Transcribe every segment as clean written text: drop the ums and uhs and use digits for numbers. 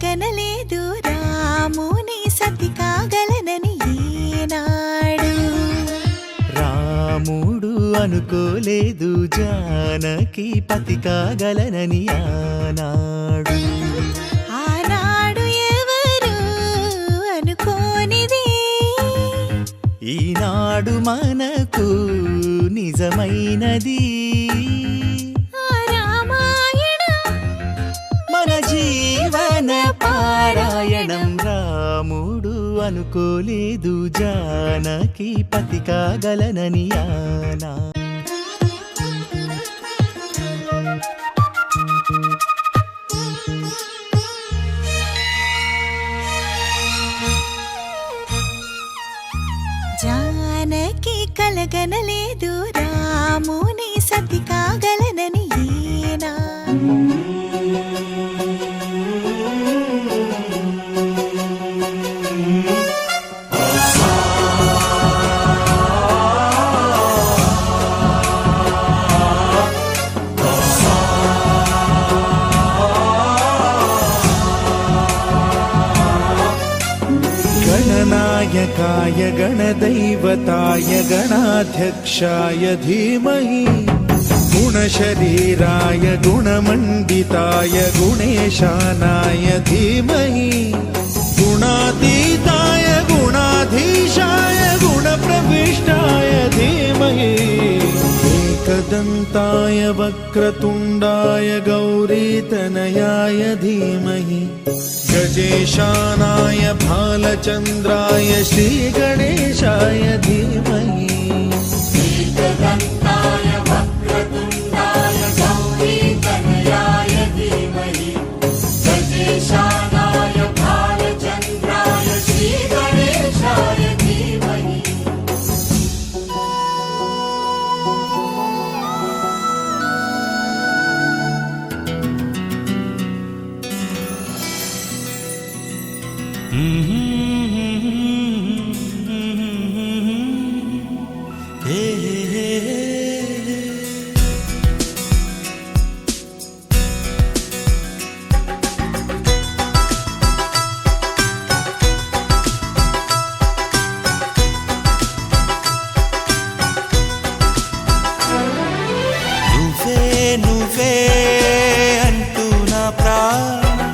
కలగనలేదు రాముని సతి కాగలనని ఏనాడు. రాముడు అనుకోలేదు జానకి పతి కాగలనని ఆనాడు. ఆనాడు ఎవరు అనుకోనిది ఈనాడు మనకు నిజమైనది. మన జీవన పారాయణం. రాముడు అనుకోలేదు జానకి పతి కాగలనని ఆనా. జానకి కలగనలేదు రాముని సతి కాగలనని ఏనా. गणनायकाय गणदैवताय गणाध्यक्षाय धीमहि गुणशरीराय गुणमण्डिताय गुणेशानाय धीमहि गुणातीताय गुणाधीशाय गुणप्रविष्टाय धीमहि एकदन्ताय वक्रतुण्डाय गौरीतनयाय धीमहि गजेशानाय भालचन्द्राय श्रीगणेशाय धीमहि एकदन्ताय वक्रतुण्डाय गौरीतनयाय धीमहि गजेशानाय भालचन्द्राय श्रीगणेशाय धीमहि. నువ్వే అంటూ నా ప్రాణం.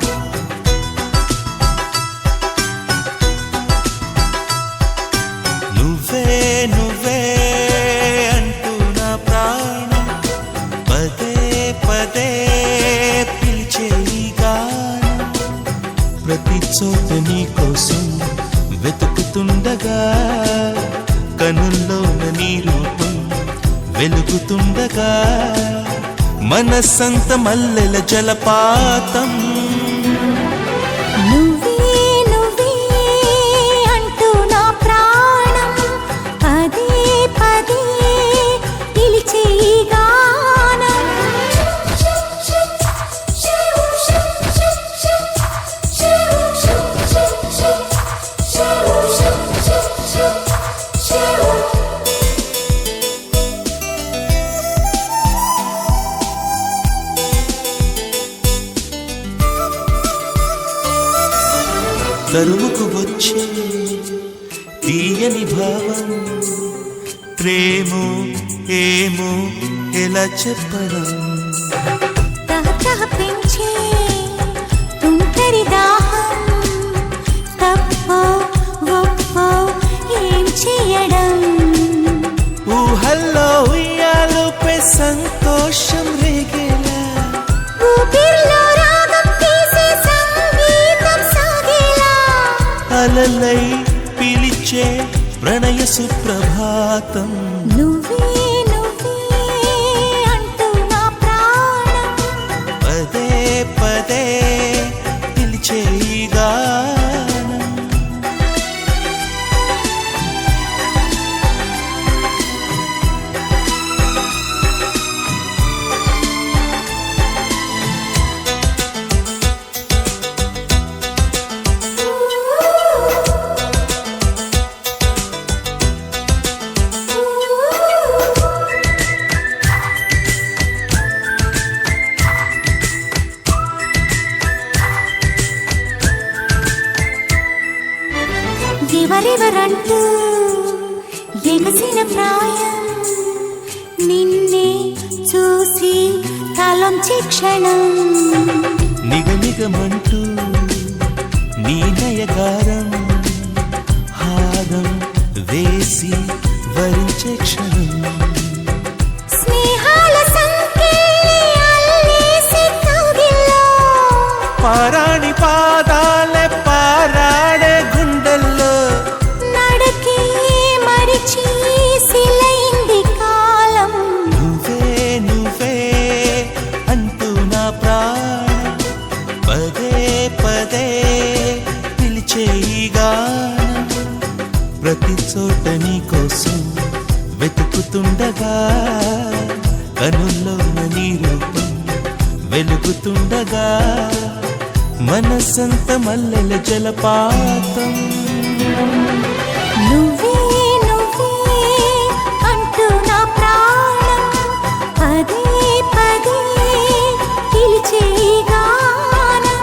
నువ్వే అంటూ నా ప్రాణం. పదే పదే పిలిచే ఈ గానం. ప్రతి చోట నీ కోసం వెతుకుతుండగా కనుల్లోన నీ రూపం వెలుగుతుండగా మనస్సంత మల్లెల జలపాతం. నువ్వే అంటూ నా ప్రాణం. పదే పదే పిలిచే ఈ గానం. తరువుకు వచ్చే తీయని భావం. ప్రేమో ఏమో ఎలా చెప్పడం. తహతహ పెంచే తుంటరి దాహం. తప్పో ఒప్పో ఏం చేయడం. ఊహల్లో ఉయ్యాలుపై సంతోషం రేగేలా. ఊపిరిలో రాగం తీసే సంగీతం సాగేలా. అలలై పిలిచే ప్రణయ సుప్రభాతం. నువ్వే అంటూ నా ప్రాణం. పదే పదే పిలిచే ఈ గానం. అంటూ ఎగసిన ప్రాయం నిన్నే చూసి తలంచి క్షణం నిగనిగమంటూ నీ నయగారం హారం వేసి వరించే క్షణం స్నేహాల సంకెళ్ళి అల్లేసి కౌగిల్లో పారాణి పాదాలే పారాడే గుండెల్లో నడకే మరిచి సిలైంది కాలం నువ్వే నువ్వే అంటూ నా ప్రాణం పదే పదే పిలిచే ఈ గానం ప్రతి చోట నీ కోసం వెతుకుతుండగా కనుల్లోన నీ రూపం వెలుగుతుండగా మనసంత మల్లెల జలపాతం నువ్వే నువ్వే అంటూ నా ప్రాణం పదే పదే పిలిచే గానం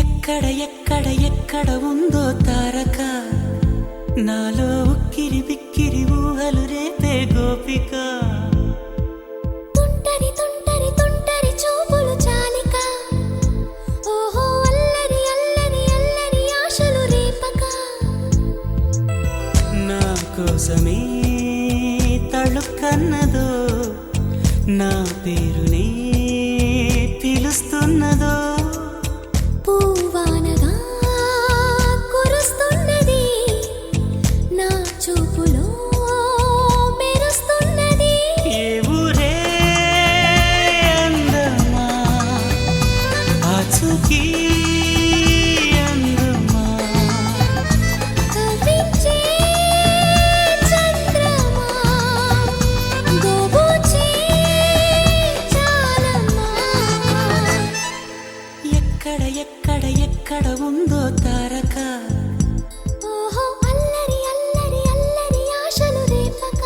ఎక్కడ ఎక్కడ ఎక్కడ ఉందో తారక నాలో ఉక్కిరి బిక్కిరి ఊహలు రేపే గోపిక తుంటరి తుంటరి తుంటరి చూపులు చాలిక ఓహో అల్లరి అల్లరి అల్లరి ఆశలు రేపక నా కోసమే తళుక్కన్నదో నా పేరునే పిలుస్తున్నదో పూవానగా కురుస్తున్నది నా చూపులో మెరుస్తున్నది ఏ ఊరే అందమా ఆచూకీ అందమా కవ్వించే చంద్రమా గోబూచే చాలమ్మా ఎక్కడ ఎక్కడ ఎక్కడ ఉందో తారక ఓహో అల్లరి అల్లరి అల్లరి ఆశలు రేపక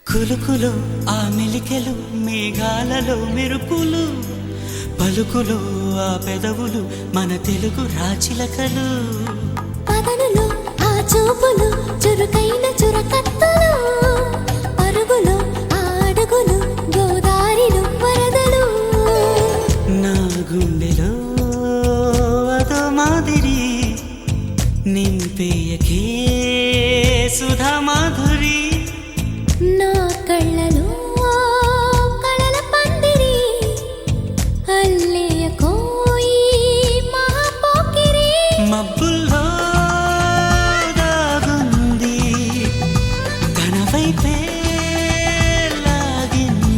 కులుకులు ఆ మెలికెలు మేఘాలలో మెరుపులు పలుకులు ఆ పెదవులు మన తెలుగు రాచిలకలు పదనులు ఆ చూపులు చురుకైన చురకత్తలు పరుగులు ఆ అడుగులు గోదారిలు వరదలు నా గుండెలో అదో మాదిరి నింపేయకే సుధా మాధురి నా కళ్ళలో కళల పందిరి అల్లేయ కోయి మహాపోకిరి మబ్బుల్లో దాగుంది తన వైపే లాగింది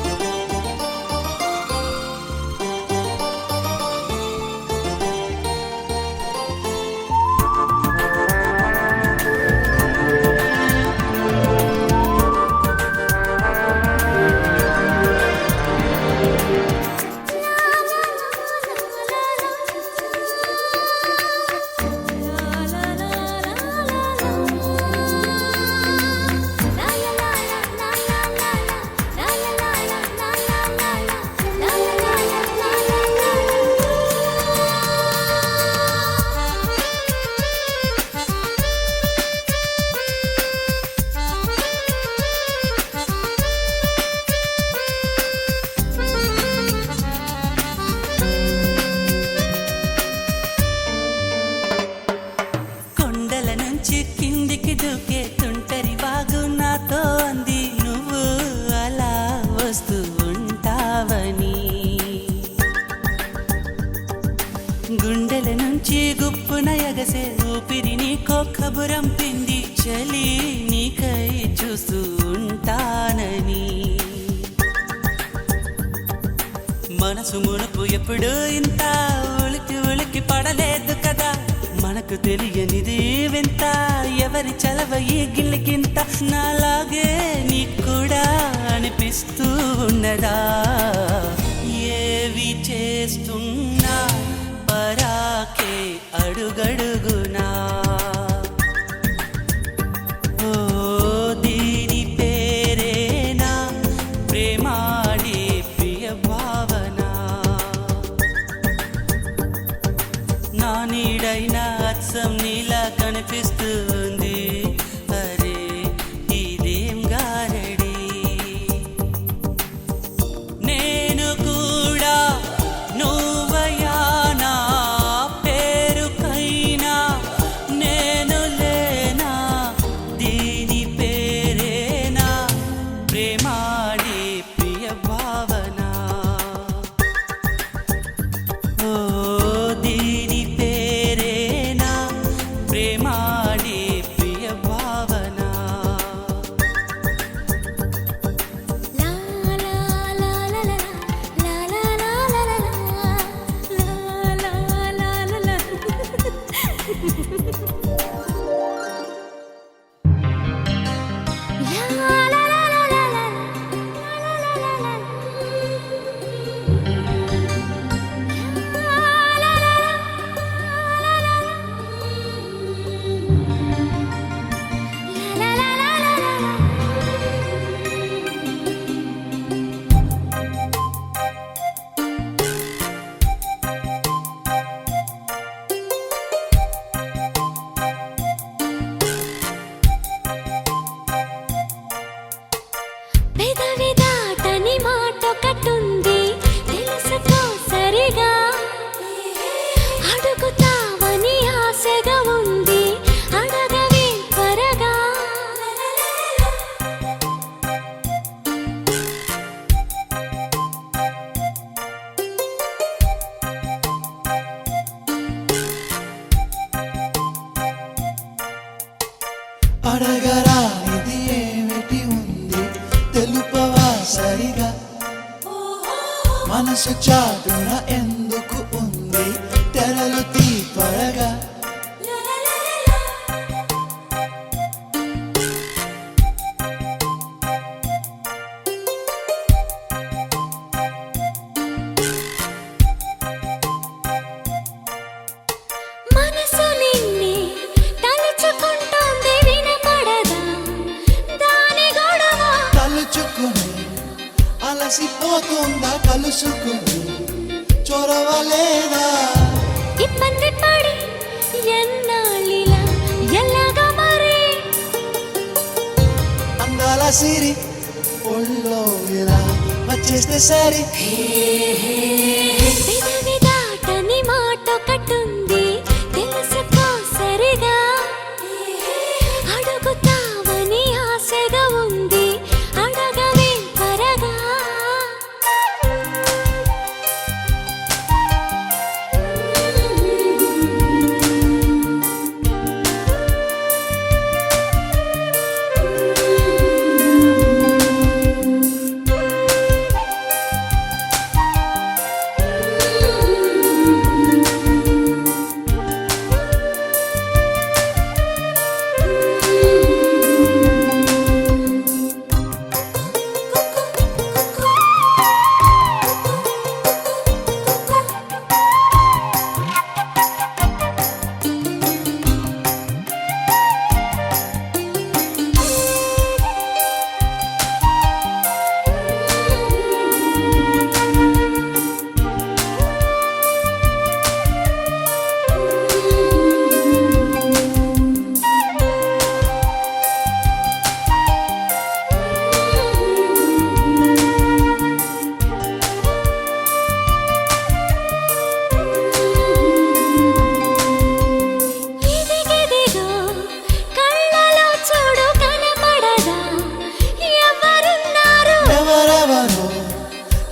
వచ్చి గుప్పున ఎగసే ఊపిరి నీకో కబురంపింది చలి నీకై చూస్తూ ఉంటానని మనసు మునుపు ఎప్పుడు ఇంత ఉలికి ఉలికి పడలేదు కదా మనకు తెలియనిది వింత ఎవరి చలవ ఈ గిల్లికింత నాలాగే నీకు కూడా అనిపిస్తూ ఉన్నదా ఏవి చేస్తున్నా పరాకే అడుగడుగునా ఓ దీని పేరేనా ప్రేమాడి ప్రియ భావన నా నీడైనా అచ్చం నీలా కనిపిస్తుంది అరే ఇదేం గారడి నేను కూడా నువ్వయానా పేరుకైనా నేను లేనా దీని పేరేనా ప్రేమాడి ప్రియ భావన ఓ దీని పేరేనా ప్రేమాడి ప్రియ భావన లా లా లా లా లా లా లా లా లా లా లా లా లా లా పెదవి దాటని మాటొకటుంది తెలుసుకో సరిగా అడుగుతావని ఆశగా ఉంది అడగవే త్వరగా అడగరా ఇది ఏమిటి ఉంది తెలుపవా సరిగా మనసు చాటున ఎందుకు ఉంది తెరలు తీ త్వరగా మనసు నిన్నే తలుచుకుంటోంది వినపడదా దాని గొడవ తలుచుకుని అలసిపోతుందా కలుసుకుని చొరవలేదా ఇబ్బంది పడి ఎన్నాళ్ళిలా ఎలాగా మరి అందాల సిరి ఒళ్ళో ఇలా వచ్చేస్తే సరి పెదవి దాటని మాటొకటుంది తెలుసుకో సరిగా అడుగుతావని ఆశగా ఉంది అడగవే త్వరగా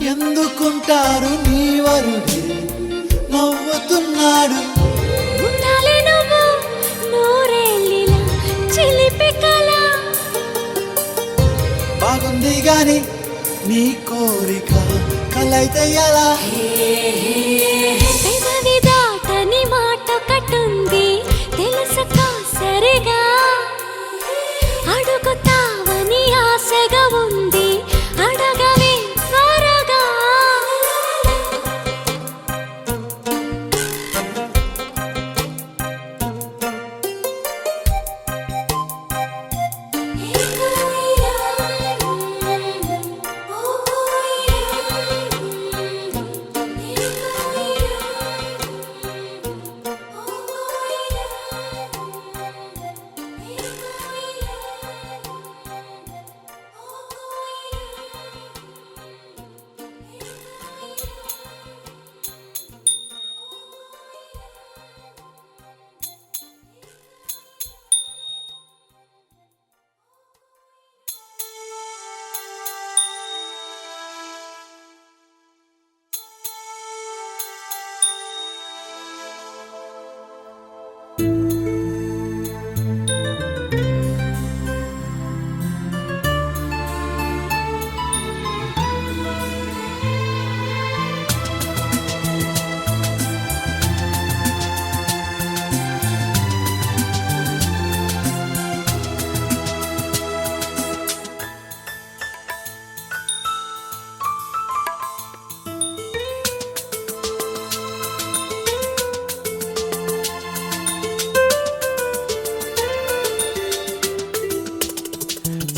ఎందుకుంటారు నీ వరుడే నవ్వుతున్నాడు బాగుంది గాని నీ కోరిక కలైతే ఎలా పెదవి దాటని మాట కట్టుంది తెలుసుకో సరిగా అడుగుతావని ఆశగా ఉంది అడగవే త్వరగా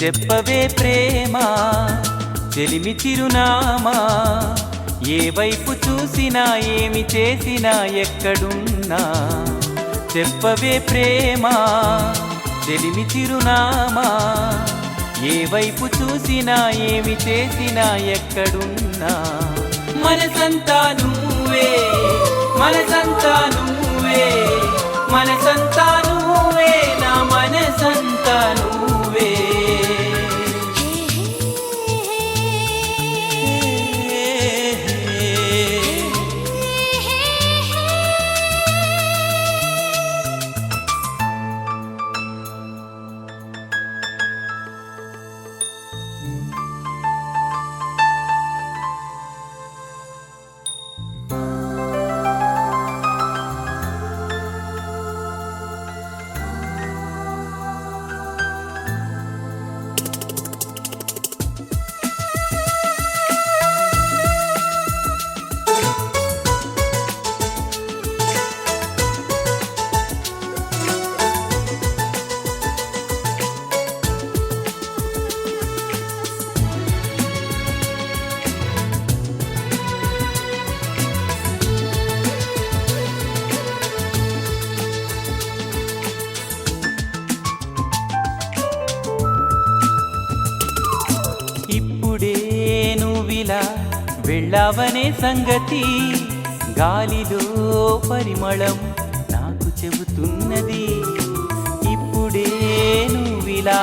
చెప్పవే ప్రేమ చెలిమి చిరునామా ఏ వైపు చూసినా ఏమి చేసినా ఎక్కడున్నా చెప్పవే ప్రేమ చెలిమి చిరునామా ఏ వైపు చూసినా ఏమి చేసినా ఎక్కడున్నా మనసంతా నువ్వే మనసంతా నువ్వే మనసంతా నువ్వే నా మనసంతా నువ్వే వెళ్ళావనే సంగతి గాలిలో పరిమళం నాకు చెబుతున్నది ఇప్పుడే నువ్విలా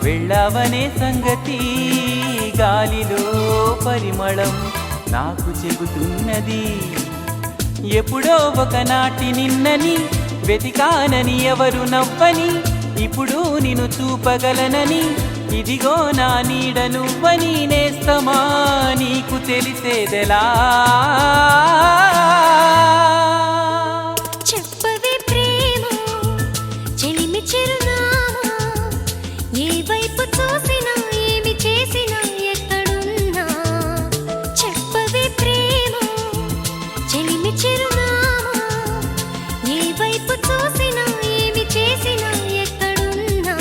వెళ్ళావనే సంగతి గాలిలో పరిమళం నాకు చెబుతున్నది ఎప్పుడో ఒకనాటి నిన్నని వెతికానని ఎవరు నవ్వని ఇప్పుడు నిన్ను చూపగలనని ఇదిగో నా నీడ నువ్వని నేస్తమా నీకు తెలిసేదెలా చెప్పవే ప్రేమ చెలిమి చిరునామా ఏ వైపు చూసినా ఏమి చేసినా ఎక్కడున్నా చెప్పవే ప్రేమ చెలిమి చిరునామా ఏ వైపు చూసినా ఏమి చేసినా ఎక్కడున్నా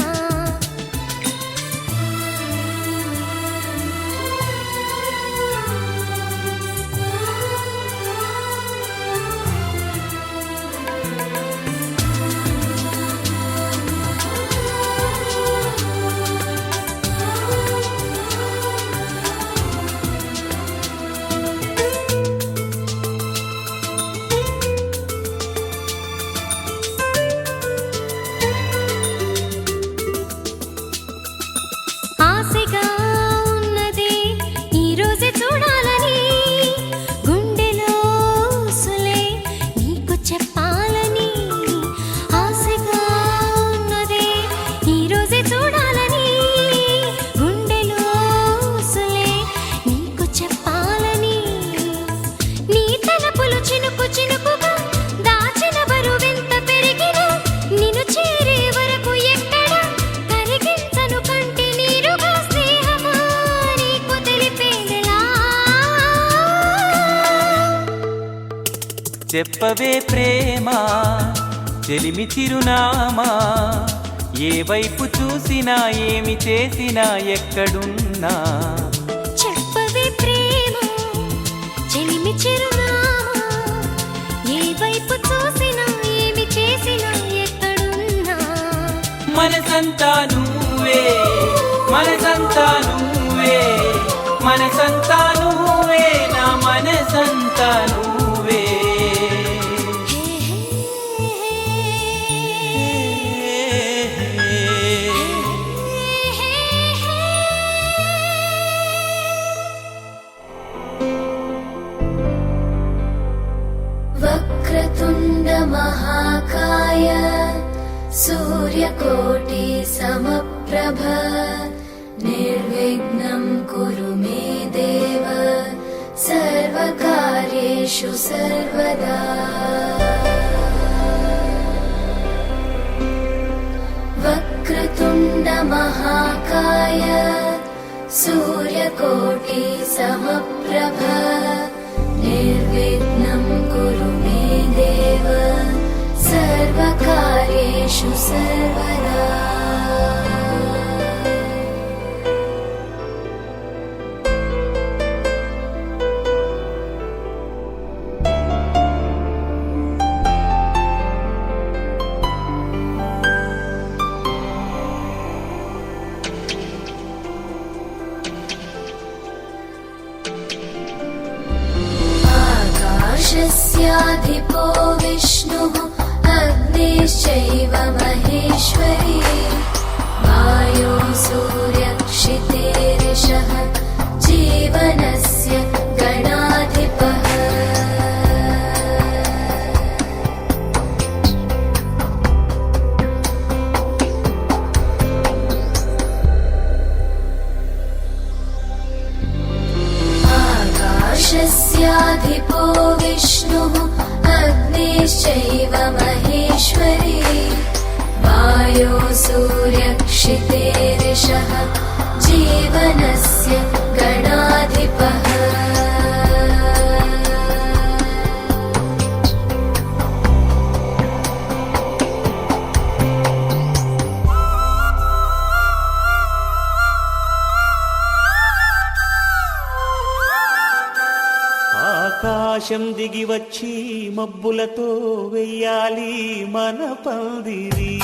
చెప్పవే ప్రేమ చెలిమి చిరునామా, ఏ వైపు చూసినా ఏమి చేసినా ఎక్కడున్నా. చెప్పవే ప్రేమ చెలిమి చిరునామా, ఏ వైపు చూసినా ఏమి చేసినా ఎక్కడున్నా. మనసంతా నువ్వే, మనసంతా నువ్వే, మనసంతా నువ్వే, నా మనసంతా నువ్వే. వక్రతుండ మహాకాయ సూర్యకోటి సమప్రభ, నిర్విఘ్నం కురు మే దేవ సర్వకార్యేషు సర్వదా. వక్రతుండ మహాకాయ సూర్యకోటి సమప్రభ, నిర్విఘ్నం కురు మే దేవ సర్వకార్యేషు సర్వదా. आकाशस्याधिपो विष्णुः अग्निश्चैव महेश्वरी, वायो सूर्यक्षितेरिषः जीवनस्य गणाधिपः. आकाशस्याधिपो विष्णुः अग्निश्चैव महेश्वरी, वायो सूर्यक्षितेरिषः जीवनस्य गणाधिपः. ఆకాశం దిగి వచ్చి మబ్బులతో వెయ్యాలి మన పందిరి.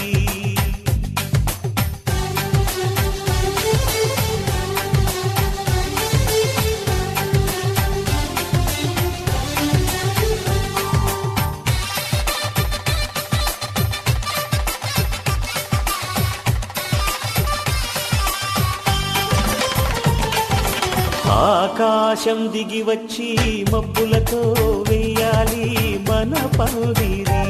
ఆకాశం దిగి వచ్చి మబ్బులతో వెయ్యాలి మన పందిరి.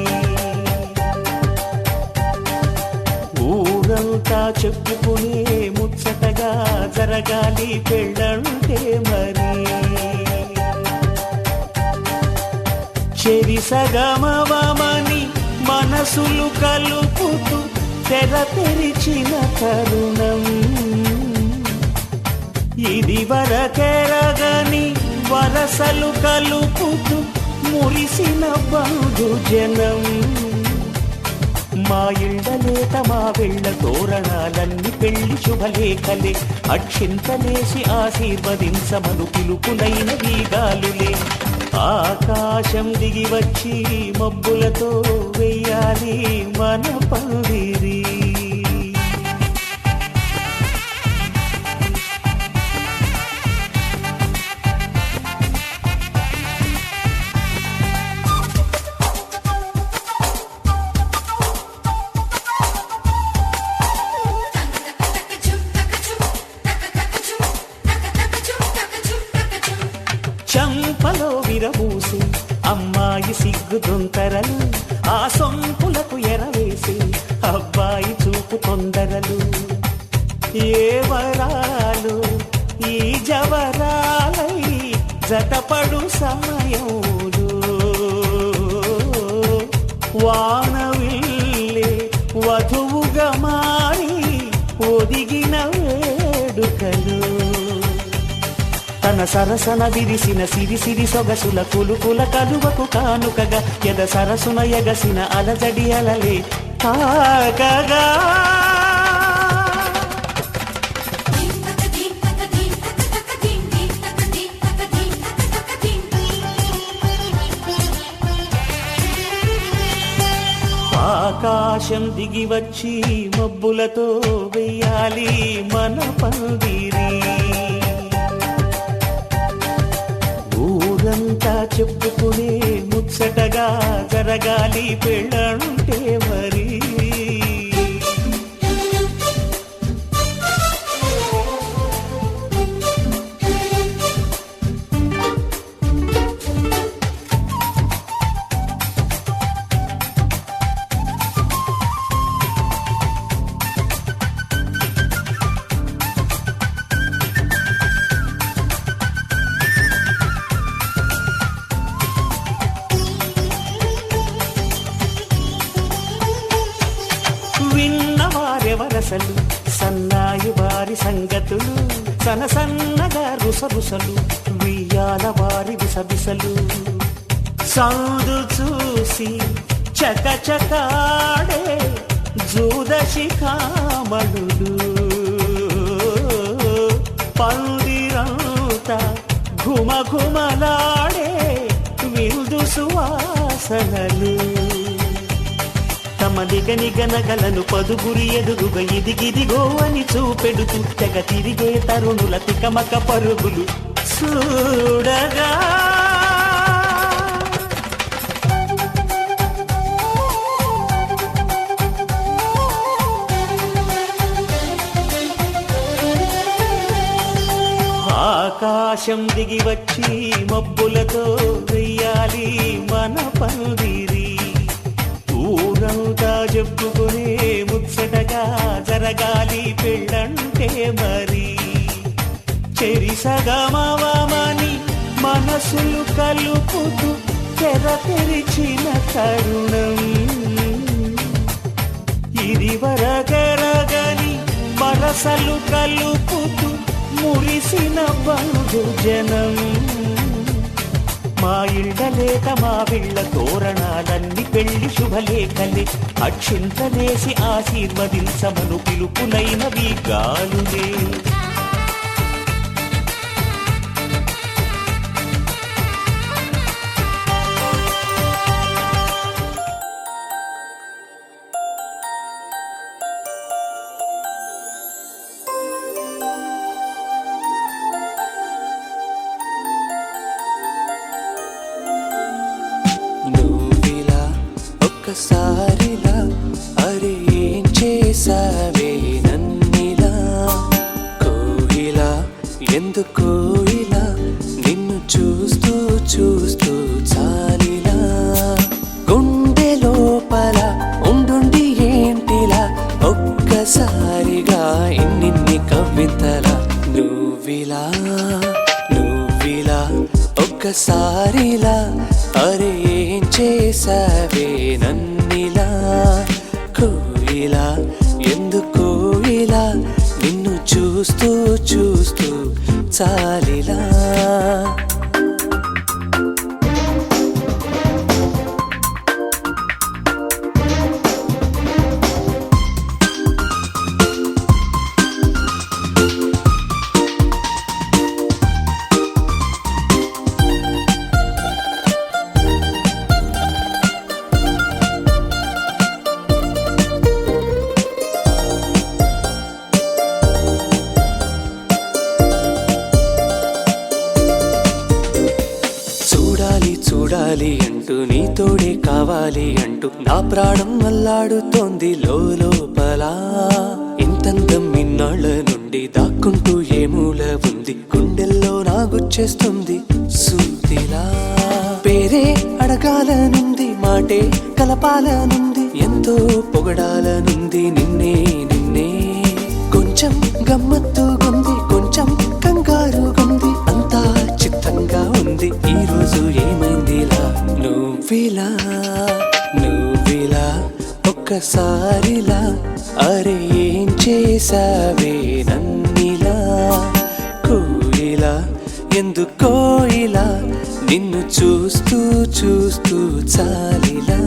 ఊరంతా చెప్పుకునే ముచ్చటగా జరగాలి పెళ్ళంటే మరి. చెరి సగమవమని మనసులు కలుపుతూ తెర తెరిచిన తరుణం, ఇది వరకెరగని వరసలు కలుపుతూ మురిసిన బంధుజనం. మా ఇళ్ళలేత మా వెళ్ళ తోరణాలన్నీ పెళ్లి శుభలేఖలే, అక్షింతలేసి ఆశీర్వదించమను పిలుపులైన వీగాలులే. ఆకాశం దిగి వచ్చి మబ్బులతో వెయ్యాలి మన పందిరి. చంపలో విరబూసి అమ్మాయి సిగ్గు దొంతరలు, ఆ సొంపులకు ఎరవేసి అబ్బాయి చూపు తొందరలు. ఏ వరాలు ఈ జవరాలై జతపడు సమయంలో, వానవిల్లే వధువుగా మారి ఒదిగిన వేడుకలు. తన సరసన విరిసిన సిరి సిరి సొగసుల కులుకుల కలువకు కానుకగా ఎద సరసున ఎగసిన అలజడి అలలే తాకగా ఆకాశం దిగి వచ్చి మబ్బులతో వెయ్యాలి మన పందిరి ఊరంతా చెప్పుకునే ముచ్చటగా జరగాలి పెళ్ళంటే మరి విన్నవారెవరసలు సన్నాయి వారి సంగతులు సనసన్నగా రుసరుసలు వియ్యాల వారి విసబిసలు సౌదు చూసి చకచకాడే జూదశిఖామణులు పందిరంతా ఘుమఘుమలాడే విందు సువాసనలు తమ నిగనిగనగలను పదుగురి ఎదురుగా ఇదిగిదిగో అని చూపెడుతూ తెగ తిరిగే తరుణుల తికమక పరుగులు చూడగా ఆకాశం దిగి వచ్చి మబ్బులతో వెయ్యాలి మన పందిరి ఊరంతా చెప్పుకునే ముచ్చటగా జరగాలి పెళ్ళంటే మరి చెరిసగమవమని మనసులు కలుపుతూ తెర తెరిచిన తరుణం ఇదివరగరగని వరసలు కలుపుతూ మురిసిన బంధుజనం మా ఇళ్ళలేక మా వీళ్ళ తోరణాలన్నీ పెళ్లి శుభలేఖలే అక్షింతలేసి ఆశీర్వదించమను పిలుపులైనవి గాలులే ఒక్కసారిలా అరే ఏం చేసావే నన్నిలా కోయిలా ఎందుకో ఇలా నిన్ను చూస్తూ చూస్తూ చాలిలా గుండె లోపల ఉండుండి ఏంటిలా ఒక్కసారిగా ఇన్నిన్ని కవితల నువ్విలా ఒక్కసారిలా అరే ఏం చేసావే నన్నిలా కోయిలా ఎందుకో ఇలా నిన్ను చూస్తూ చూస్తూ చాలిలా చూడాలి అంటూ నీతోడే కావాలి అంటూ నా ప్రాణం అల్లాడుతోంది లోపల ఇంతందం ఇన్నాళ్ళ నుండి దాక్కుంటూ ఏ మూల ఉంది గుండెల్లో నాగుచ్చేస్తుంది సూదిలా పేరే అడగాలనుంది మాటే కలపాలనుంది ఎంతో పొగడాలనుంది నిన్నే కొంచెం గమ్మత్తుగుంది కొంచెం కంగారుగుంది అంతా చిత్తంగా ఉంది ఈ రోజు ఏమైందిలా నువ్విలా ఒక్కసారిలా అరే ఏం చేసావే నన్నిలా కోయిలా ఎందుకో ఇలా నిన్ను చూస్తూ చూస్తూ చాలిలా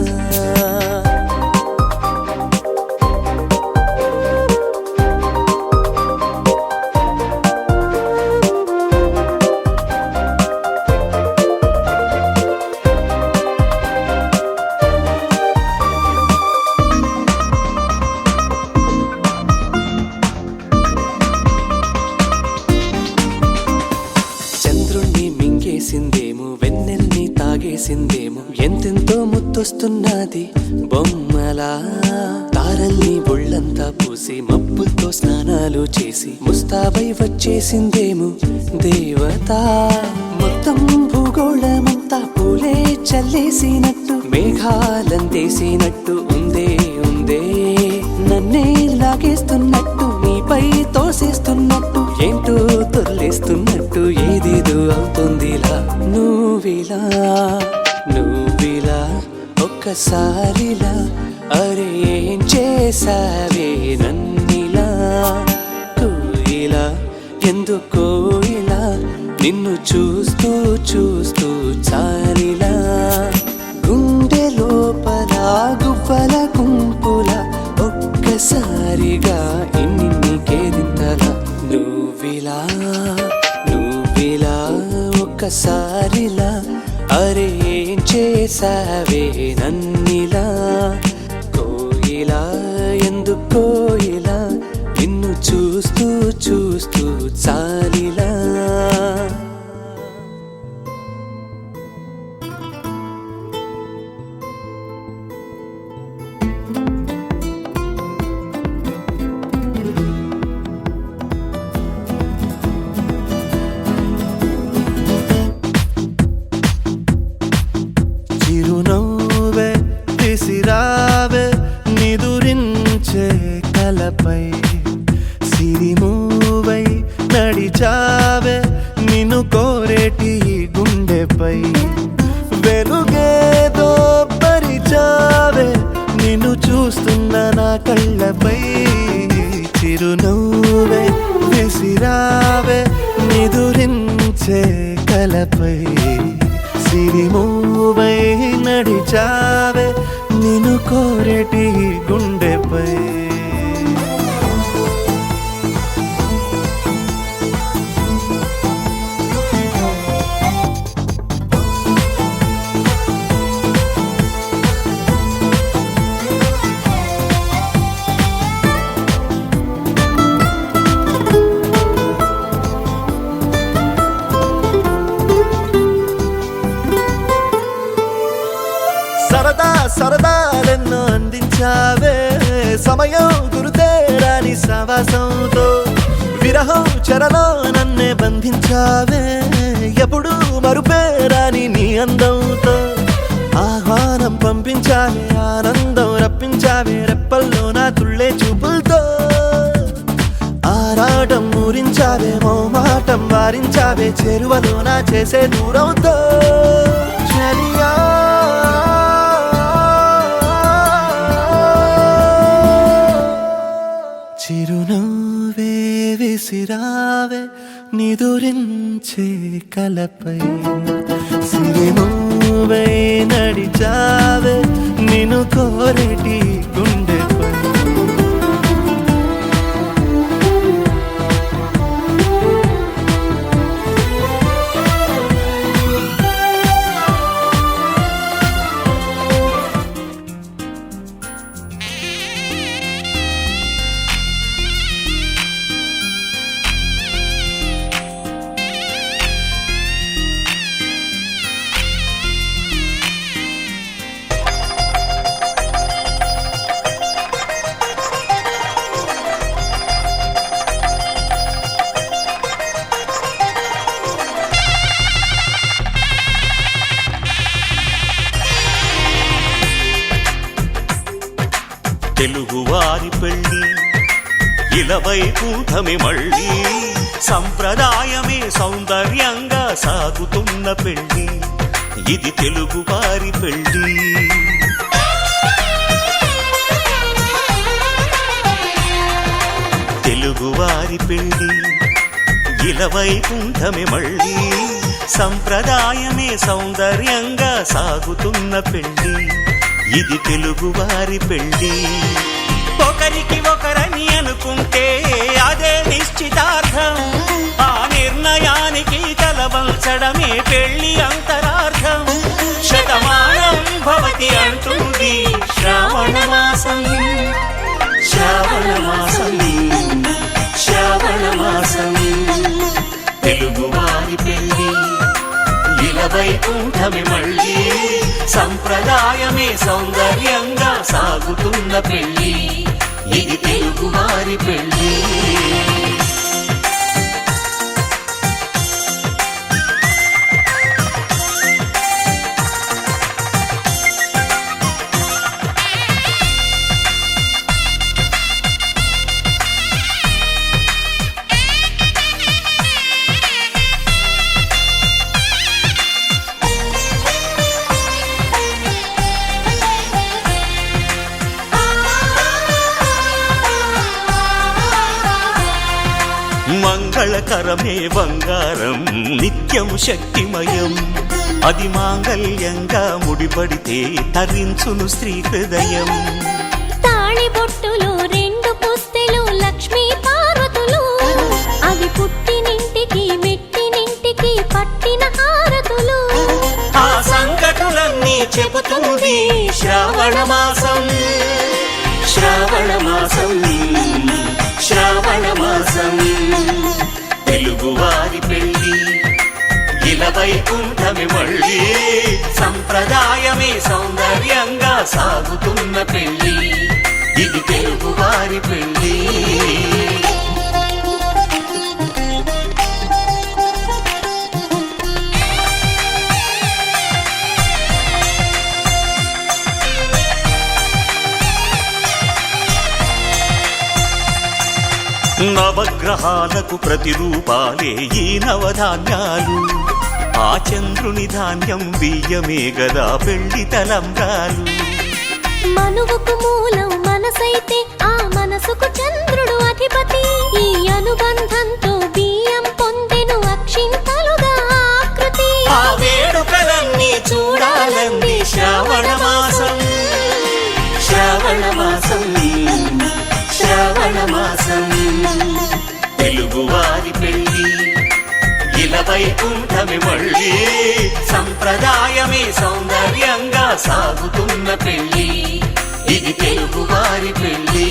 చంద్రుణ్ణి మింగేసిందేమో వెన్నెల్ని తాగేసిందేమో ఎంతెంతో ముద్దొస్తున్నది బొమ్మలా తారల్ని ఒళ్ళంతా పూసి మబ్బులతో స్నానాలు చేసి ముస్తాబై వచ్చేసిందేమో దేవత మొత్తం భూగోళమంతా పూలే చల్లేసినట్టు మేఘాలందేసినట్టు ఉందే ఉందే నన్నే లాగేస్తున్నట్టు నీపై తోసేస్తున్నట్టు ఏంటో తొల్లేస్తున్నట్టు ఏదేదో అవుతుందిలా నువ్విలా ఒక్కసారిలా అరే ఏం చేసావే నన్నిలా ఇలా ఎందుకో ఇలా నిన్ను చూస్తూ చూస్తూ చాలిలా గుండె లోపల గువ్వల గుంపుల ఒక్కసారిగా ఇన్ని కేరింతలా నువ్విలా ఒక్కసారిలా అరే ఏం చేసావే నన్నిలా కోయిలా ఎందుకో ఇలా నిన్ను చూస్తూ చూస్తూ చాలిలా చిరునవ్వే విసిరావే నిదురించే కలపై సిరిమూవై నడిచావే నిన్ను కోరేటి గుండెపై వెలుగేదో పరిచావే నిన్ను చూస్తున్న నా కళ్ళపై చిరునవ్వే విసిరావే నిదురించే కలపై సిరిమూవై నడిచావే నిన్ను కోరేటి గుండెపై సరదాలెన్నో అందించావే సమయం గురుతేరాని సవాసంతో విరహం చెరలో నన్నే బంధించావే ఎప్పుడు మరుపేరాని నీ అందంతో ఆహ్వానం పంపించావే ఆనందం రప్పించావే రెప్పల్లో నా తుళ్ళే చూపులతో ఆరాటం ఊరించావే మోమాటం వారించావే చెరువలో నా చేసే దూరంతో చలియా చిరునవ్వే విసిరావే నిదురించే కలపై సిరిమూవై నడిచావే నిన్ను కోరేటి గుండెపై తెలుగువారి పెళ్ళి ఇలవై కూటమి మళ్ళీ సంప్రదాయమే సౌందర్యంగా సాగుతున్న పెళ్ళి ఇది తెలుగువారి పెళ్ళి తెలుగువారి పెళ్ళి ఇలవైకుంఠమే మళ్ళీ సంప్రదాయమే సౌందర్యంగా సాగుతున్న పెళ్ళి ఇది తెలుగువారి పెళ్ళి ఒకరికి ఒకరని అనుకుంటే అదే నిశ్చితార్థం ఆ నిర్ణయానికి తలవంచడమే పెళ్లి అంతరార్థం శతమానం భవతి అంటుంది శ్రావణ మాసం శ్రావణ మాసం శ్రావణ మాసం తెలుగువారి పెళ్ళి ఇలవైకుంఠమే మళ్ళీ సంప్రదాయమే సౌందర్యంగా సాగుతున్న పెళ్ళి ఇది తెలుగువారి పెళ్ళి మంగళకరమే బంగారం నిత్యం శక్తిమయం అది మాంగళ్యంగా ముడిపడితే తరించును స్త్రీ హృదయం తాళిబొట్టులు రెండు పుస్తెలు లక్ష్మీ పార్వతులు అవి పుట్టినింటికి మెట్టినింటికి పట్టిన హారతులు ఆ సంకటులన్నీ చెబుతుంది శ్రావణ మాసం శ్రావణ మాసం శ్రావణ మాసం తెలుగువారి పెళ్ళి ఇలవైకుంఠమే మళ్ళీ సంప్రదాయమే సౌందర్యంగా సాగుతున్న పెళ్ళి ఇది తెలుగువారి పెళ్ళి నవగ్రహాలకు ప్రతిరూపాలే ఈ నవధాన్యాలు ఆ చంద్రుని ధాన్యం బియ్యమే గదా పెళ్లి తలంబ్రాలు మనువుకు మూలం మనసైతే ఆ మనసుకు చంద్రుడు అధిపతి ఈ అనుబంధంతో బియ్యం పొందెను అక్షింతలుగా ఆకృతి ఆ వేడుకలన్నీ చూడాలంది శ్రావణ మాసం శ్రావణ మాసం శ్రావణ మాసం తెలుగువారి పెళ్ళి ఇలవైకుంఠమే మళ్ళీ సంప్రదాయమే సౌందర్యంగా సాగుతున్న పెళ్ళి ఇది తెలుగువారి పెళ్ళి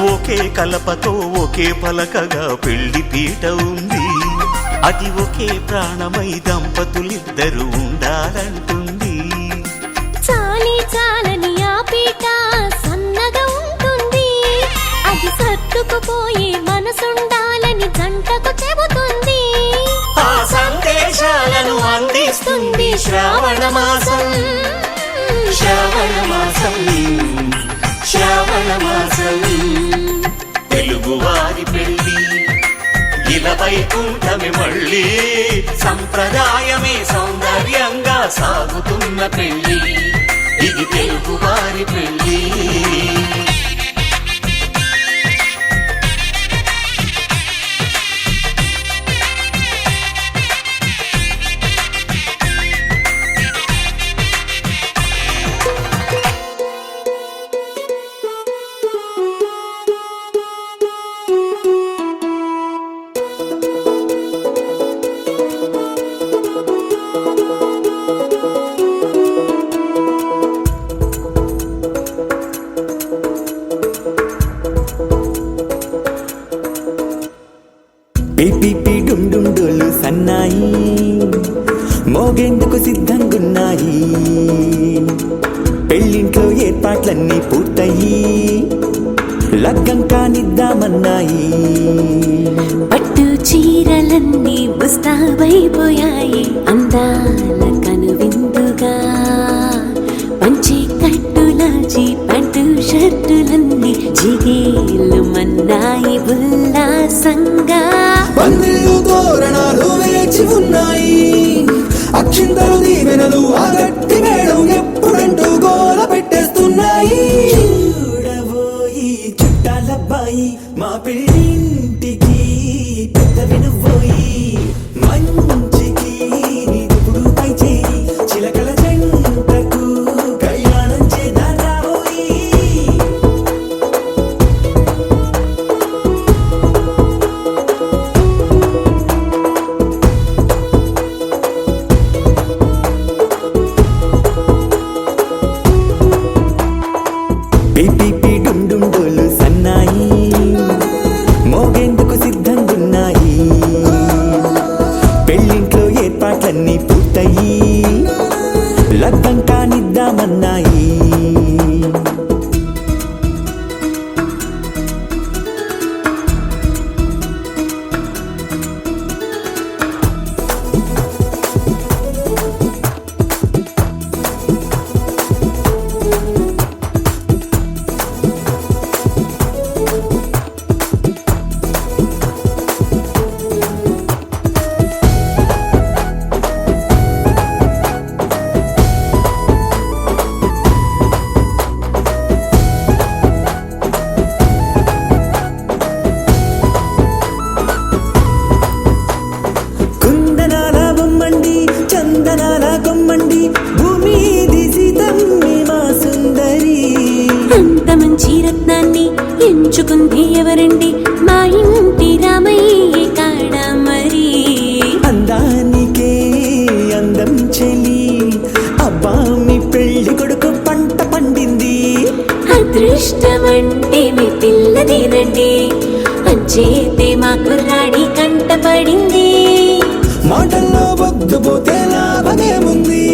ఒకే కలపతో ఒకే పలకగా పెళ్లి పీట ఉంది అది ఒకే ప్రాణమై దంపతులిద్దరూ ఉండాలంటుంది చాలి చాలని ఆ పీట సన్నగా ఉంటుంది అది సర్దుకుపోయే మనసుండాలని జంటకు చెబుతుంది ఆ సందేశాలను అందిస్తుంది శ్రావణ మాసం శ్రావణ మాసం శ్రావణ మాసం తెలుగువారి పెళ్ళి ఇలవైకుంఠమే మళ్ళీ సంప్రదాయమే సౌందర్యంగా సాగుతున్న పెళ్ళి ఇది తెలుగువారి పెళ్ళి పిపి డుండుండులు సన్నాయి మోగేందుకు సిద్ధంగున్నాయి పెళ్ళింట్లో ఏర్పాట్లన్నీ పూర్తయి లగ్గం కానిద్దామన్నాయి పట్టు చీరలన్నీ ముస్తాబైపోయాయి అందాల కనువిందుగా పంచి కట్టులాచి పంటు షర్టులన్నీ జిగేలు మన్నాయి ఉల్లాసంగా పందిళ్ళు తోరణాలు వేచి ఉన్నాయి అక్షింతలు దీవెనలు ఆ గట్టి మేడం ఎప్పుడంటూ గోల పెట్టేస్తున్నాయి చూడబోయి చుట్టాలబ్బాయి మా పెళ్ళింటికి పెద్ద వినుబోయి మంచికి నీదుపుడు పై చేయి చిలకల జంటకు కళ్యాణం చేద్దాం రాబోయి పిపి డుండుండోలు సన్నాయి మోగేందుకు సిద్ధంగున్నాయి పెళ్ళింట్లో ఏర్పాట్లన్నీ పూర్తయి లగ్గం కానిద్దామన్నాయి కుందనాల బొమ్మండి చందనాల కొమ్మండి భూమి దిశితమ్మి మా సుందరి అంత మంచి రత్నాన్ని ఎంచుకుంది ఎవరండి మా ఇంటి రామయ్య కాడ మరి అందానికే అందం చెలి అబ్బా మీ పెళ్లి కొడుకు పంట పండింది అదృష్టమంటే మీ పిల్లదేనండి అంచేతే మా కుర్రాడి కంటపడింది మాటల్లో బొద్దుపోతే లాభమేముంది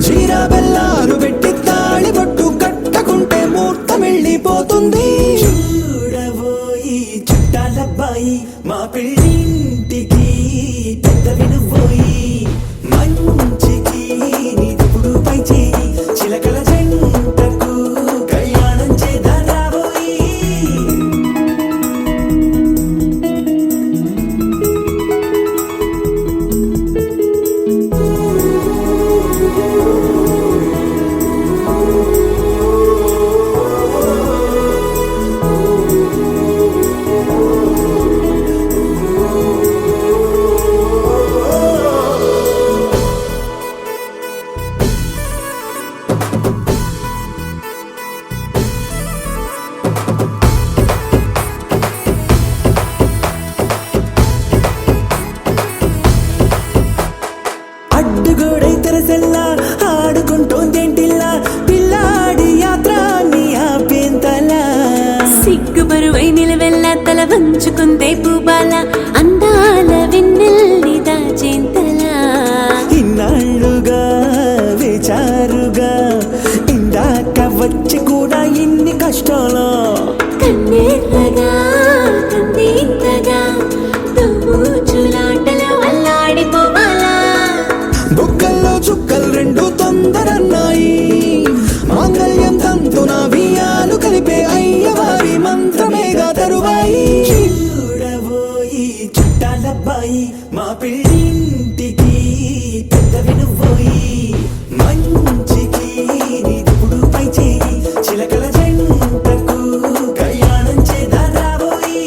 జీరా బెల్లాలు పెట్టి తాళి బొట్టు కట్టకుంటే ముహూర్తం వెళ్ళిపోతుంది చూడబోయి చుట్టాలబ్బాయి మా పెళ్ళింటికి పెద్ద వినుబోయి మంచికి నీదుపుడు పై చేయి చిలకల జంటకు కళ్యాణం చేద్దాం రాబోయి అడ్డుగోడై తెరసెల్లా ఆడుకుంటోందేంటిల్లా పిల్లాడి యాత్ర నీ ఆపేంతలా సిగ్గు బరువై నిలవెల్లా తల వంచుకుందే పూబాల అందాల వెన్నెల్లి దాచేంతలా ఇన్నాళ్ళుగా వేచారుగా ఇందాక వచ్చి కూడా ఇన్ని కష్టాలు కన్నెర్రగా కందింతగా దుమ్ముచులాటలో అల్లాడిపోవాలా బుక్కల్లో చుక్కలు రెండు తొందరన్నాయి మాంగళ్యం తంతున వియాలు కలిపే అయ్యవారి మంత్రమేగా తరువాయి చూడబోయి చుట్టాలబ్బాయి మా పెళ్ళింటికి పెద్ద వినుబోయి మంచికి నీదుపుడు పై చేయి చిలకల జంటకు కళ్యాణం చేద్దాం రాబోయి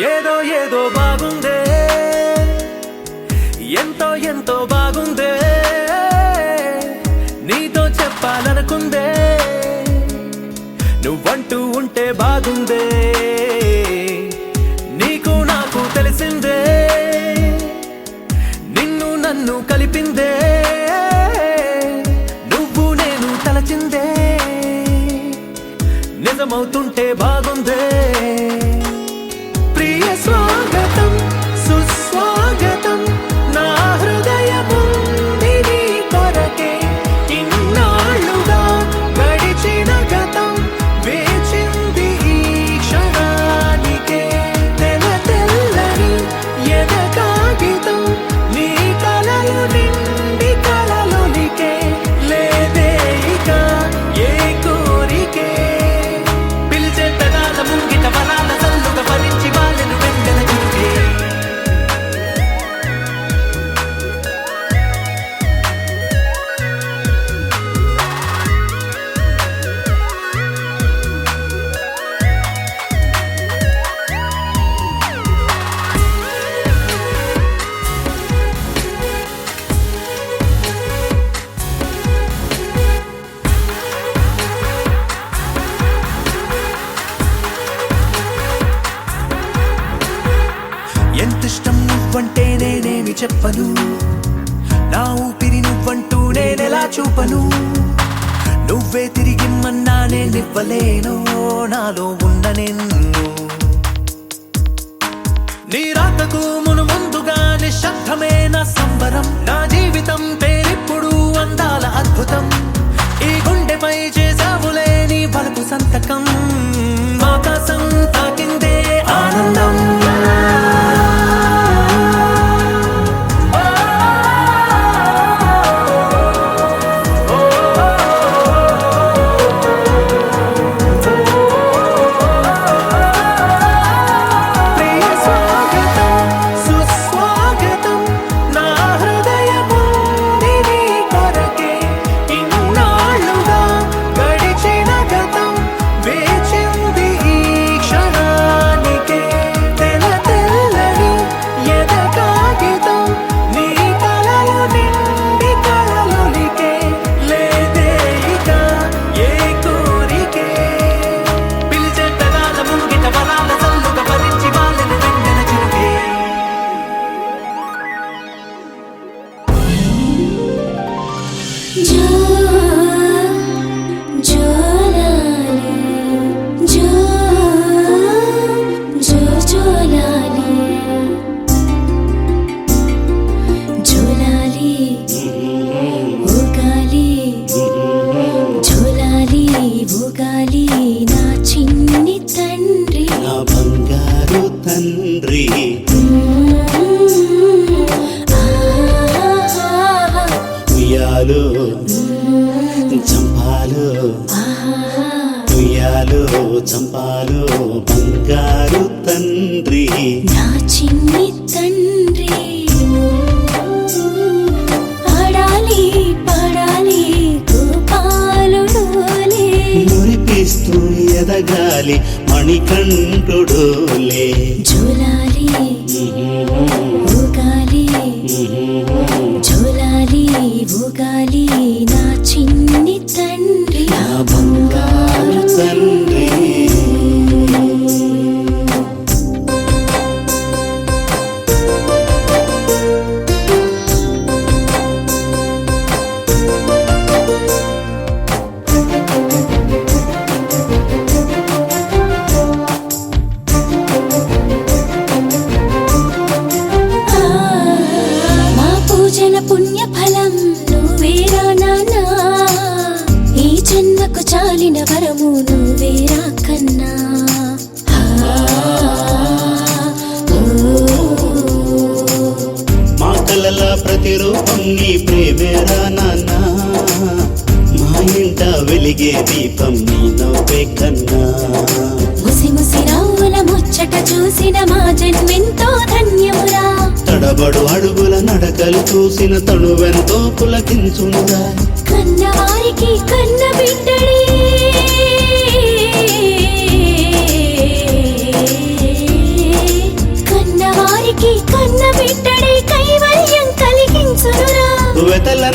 ఏదో ఏదో బాగుందే ఎంతో బాగుందే నీతో చెప్పాలనుకుందే నువ్వంటూ ఉంటే బాగుందే నీకు నాకు తెలిసిందే నిన్ను నన్ను కలిపిందే నువ్వు నేను తలచిందే నిజమవుతుంటే బాగుందే ప్రియ స్వాగతం సుస్వాగతం నా హృదయముంది నీ కొరకే ఇన్నాళ్ళుగా గడిచిన గతం వేచింది ఈ క్షణానికే తెల తెల్లని ఎద కాగితం నీ కలలు నిండి కలలోనికే లేదే ఇక ఏ కోరికే పిలిచే పెదాల ముంగిట వరాల సల్లుగా భరించి వాళ్ళను వెంటనే చూడే ఎంతిష్టం నువ్వంటే నేనేమి చెప్పను నా ఊపిరి నువ్వంటూ నేనెలా చూపను నువ్వే తిరిగిమ్మన్నా నేనివ్వలేను నాలో ఉన్న నిన్ను నీ రాకకు మును ముందుగా నిశ్శబ్దమే నా సంబరం నా జీవితం పేరిప్పుడు అందాల అద్భుతం ఈ గుండెపై చేసావులే నీ బలుపు సంతకం ఆకాశం తాకిందే ఆనందం ప్రియ స్వాగతం సుస్వాగతం నా హృదయముంది నీ కొరకే ఇన్నాళ్ళుగా గడిచిన గతం వేచింది ఈ క్షణానికే తెల తెల్లని ఎద కాగితం నీ కలలు నిండి కలలోనికే లేదే ఇక ఏ కోరికే పిలిచే పెదాల ముంగిట వరాల సల్లుగా భరించి వాళ్ళని వెంటనే చూడే నా చిన్ని తండ్రి నా బంగారు తండ్రి ఉయ్యాలో చంపాలో ఉయ్యాలో చంపాలో బంగారు తండ్రి నా చిన్ని తండ్రి ఆడాలి పాడాలి గోపాలుడోలే మురిపిస్తూ ఎదగాలి మణికంఠుడోలే జోలాలి ఊగాలి జోలాలి ఊగాలి నా చిన్ని తండ్రి నా బంగారు తండ్రి మా పూజల పుణ్య ఫలం నువ్వేరా నాన్నా ఈ జన్మకు చాలిన వరము నువ్వేరా కన్నా మా కలల ప్రతిరూపం నీ ప్రేమేరా నాన్న మా ఇంట వెలిగే దీపం నీ నవ్వే కన్నా ముసి ముసి రావుల ముచ్చట చూసిన మా జన్మెంతో ధన్యమురా తడబడు అడుగుల నడకలు చూసిన తనువెంతో పులకించునురా కన్నవారికి కన్న బిడ్డడే కన్నవారికి కన్న బిడ్డడే కైవల్యం కలిగించును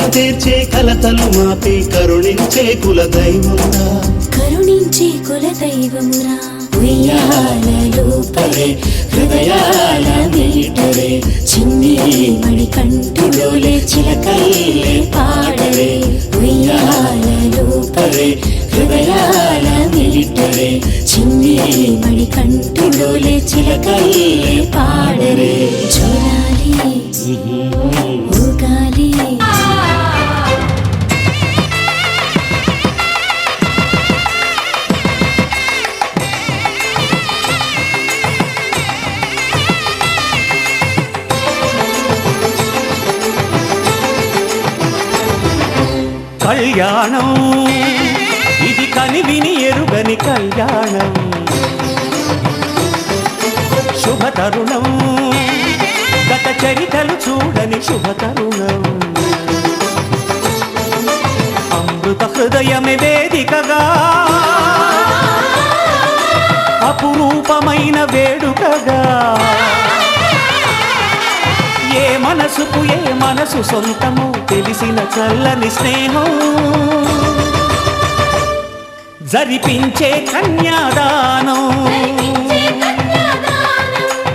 కలతలు తీర్చే కలతలు మాపే కరుణించే కులదైవమురా కరుణించే కులదైవమురా ఉయ్యాలలో పడే హృదయాల మీటరే చిన్ని మణి కంఠులోలే చిలకల్లే పాడరే ఉయ్యాలలో పడే హృదయాల మీటరే చిన్ని మణి కంఠులోలే చిలకల్లే పాడరే చూడాలి ఊగాలి కళ్యాణం ఇది కనివిని ఎరుగని కళ్యాణం శుభతరుణం గత చరితలు చూడని శుభతరుణం అమృత హృదయమే వేదికగా అపురూపమైన వేడుకగా ఏ మనసుకు ఏ మనసు సొంతము తెలిసిన చల్లని స్నేహం జరిపించే కన్యాదానం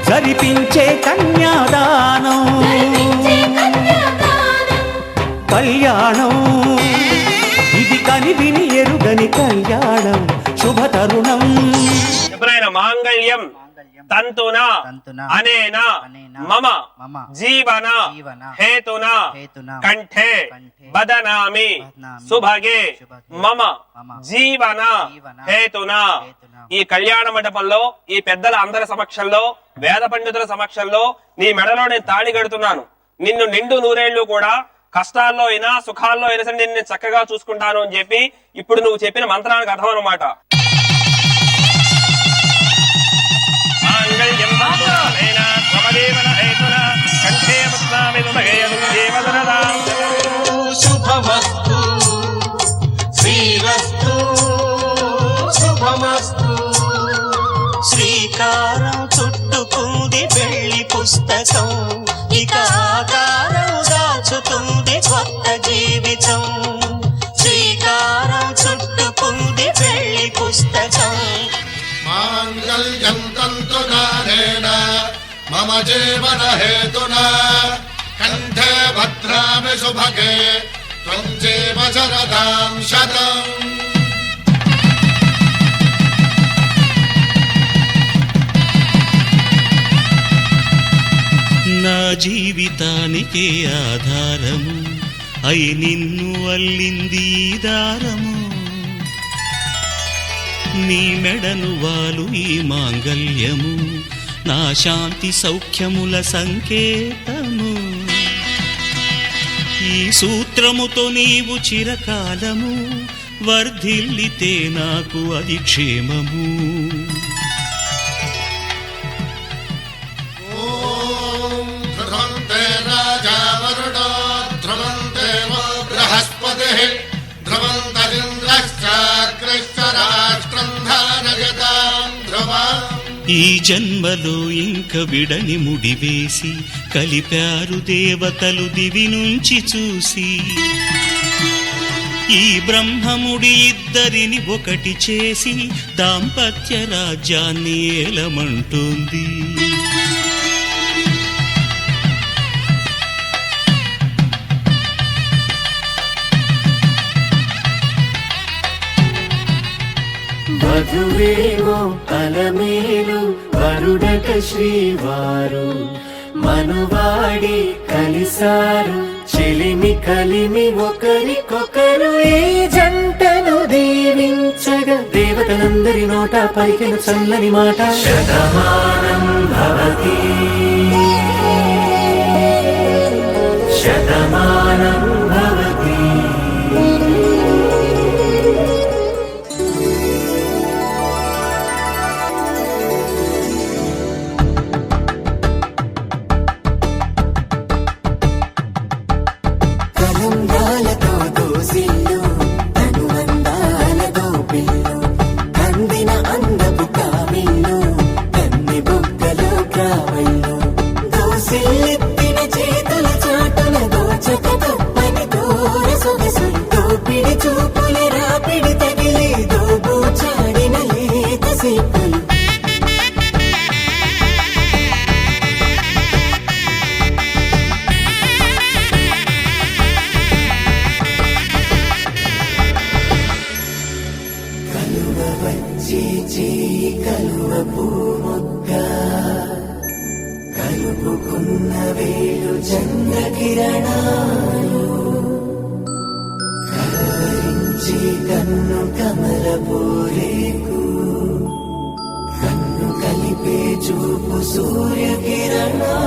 జరిపించే కన్యాదానం కళ్యాణం ఇది కనివిని ఎరుగని కళ్యాణం శుభతరుణం మాంగళ్యం తంతునా అనేనా మమ జీవన హేతునా కంఠే బదనామి సుభగే మమ జీవన హేతునా. ఈ కళ్యాణ మండపంలో ఈ పెద్దల అందరి సమక్షంలో వేద పండితుల సమక్షంలో నీ మెడలో నేను తాళి కడుతున్నాను. నిన్ను నిండు నూరేళ్లు కూడా కష్టాల్లో అయినా సుఖాల్లో అయినా సరే నేను చక్కగా చూసుకుంటాను అని చెప్పి ఇప్పుడు నువ్వు చెప్పిన మంత్రానికి అర్థం అన్నమాట. శుభమస్తు శ్రీరస్తు శుభమస్తు. శ్రీకారం చుట్టుకుంది వెళ్ళి పుస్తకం ఇక ఆకారం దాచుతుంది కొత్త జీవితం. శ్రీకారం చుట్టుకుంది వెళ్ళి పుస్తకం మాంగళ్యం తంతునానేన మమ జీవన హేతునా కంఠే భద్రామి శుభగే త్వం జీవ శరదాం శతం. నా జీవితానికే ఆధారము అయి నిన్ను అల్లింది దారము. నీ మెడను వాలు ఈ మాంగళ్యము నా శాంతి సౌఖ్యముల సంకేతము. ఈ సూత్రముతో నీవు చిరకాలము వర్ధిల్లితే నాకు అది క్షేమము. ధ్రువంతే రాజా వరుణో ధ్రువంతే వో బృహస్పతిః ధ్రువంతరింద్రశ్చాగ్రశ్చ రాష్ట్రం ధారయతాం ధ్రువం. ఈ జన్మలో ఇంక విడని ముడివేసి కలిపారు దేవతలు దివి నుంచి చూసి. ఈ బ్రహ్మముడి ఇద్దరిని ఒకటి చేసి దాంపత్య రాజ్యాన్ని ఏలమంటోంది. వధువేమో అలమేలు వరుడట శ్రీవారు మనువాడి కలిసారు చెలిమి కలిమి ఒకరికొకరు. ఈ జంటను దీవించగా దేవతలందరి నోట పలికిన చల్లని మాట శతమానం భవతి శతమానం భవతి. కలంగాలతో దోసిల్లు అనువందాలతో పిల్లు కందిన అందపు కావిల్లు కన్ని బుగ్గలో గ్రావెల్లు దోసిల్లెత్తిన చేతుల చాటున దోచక తప్పని వచ్చి చేయి కలువ పూమొక్క కలుపుకున్న వేలు చంద్రకిరణాలు కలవరించి కన్ను కమల పూరేకు కన్ను కలిపే చూపు సూర్యకిరణాలు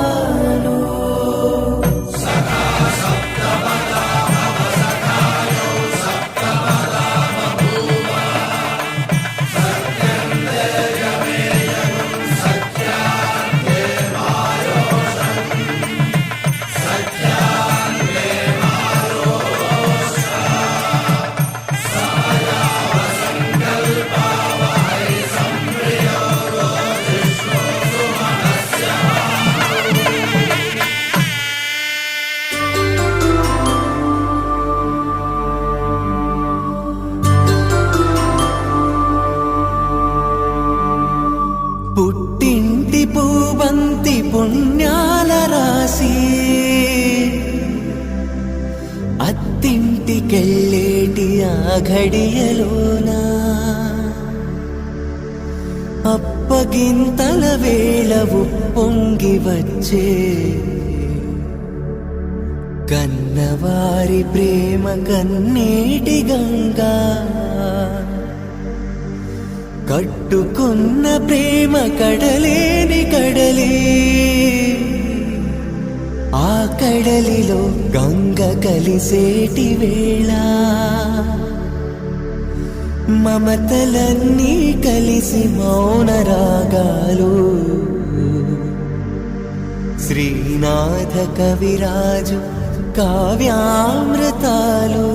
పుట్టింటి పూబంతి పుణ్యాల రాసి అత్తింటికెళ్ళేటి ఆ ఘడియలోనా అప్పగింతల వేళ ఉప్పొంగి వచ్చే కన్నవారి ప్రేమ కన్నీటి గంగా కట్టుకున్న ప్రేమ కడలేని కడలి ఆ కడలిలో గంగ కలిసేటి వేళ మమతలన్నీ కలిసి మౌన రాగాలు శ్రీనాథ కవిరాజు కావ్యామృతాలు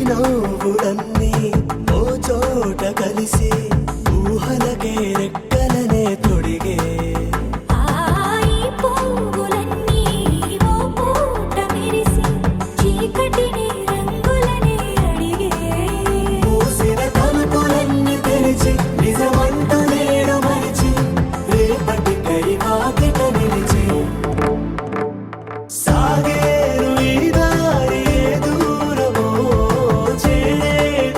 నవ్వులన్నీ ఓ చోట కలిసి ఊహలకే రెక్కలనే తొడిగే మూసిన తలుపులన్నీ తెరిచి నిజమంటూ నేడు మరిచి రేపటికై వాకిట నిలిచి సాగేరు ఈ దారి దూరమో చేరేది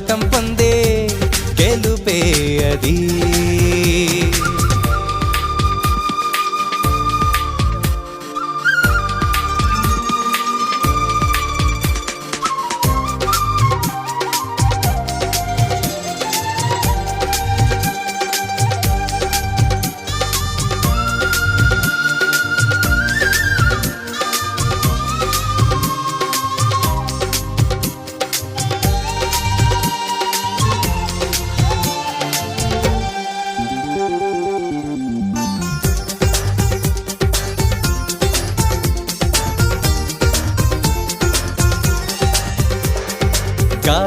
పోరాటం పొందే గెలుపే అది.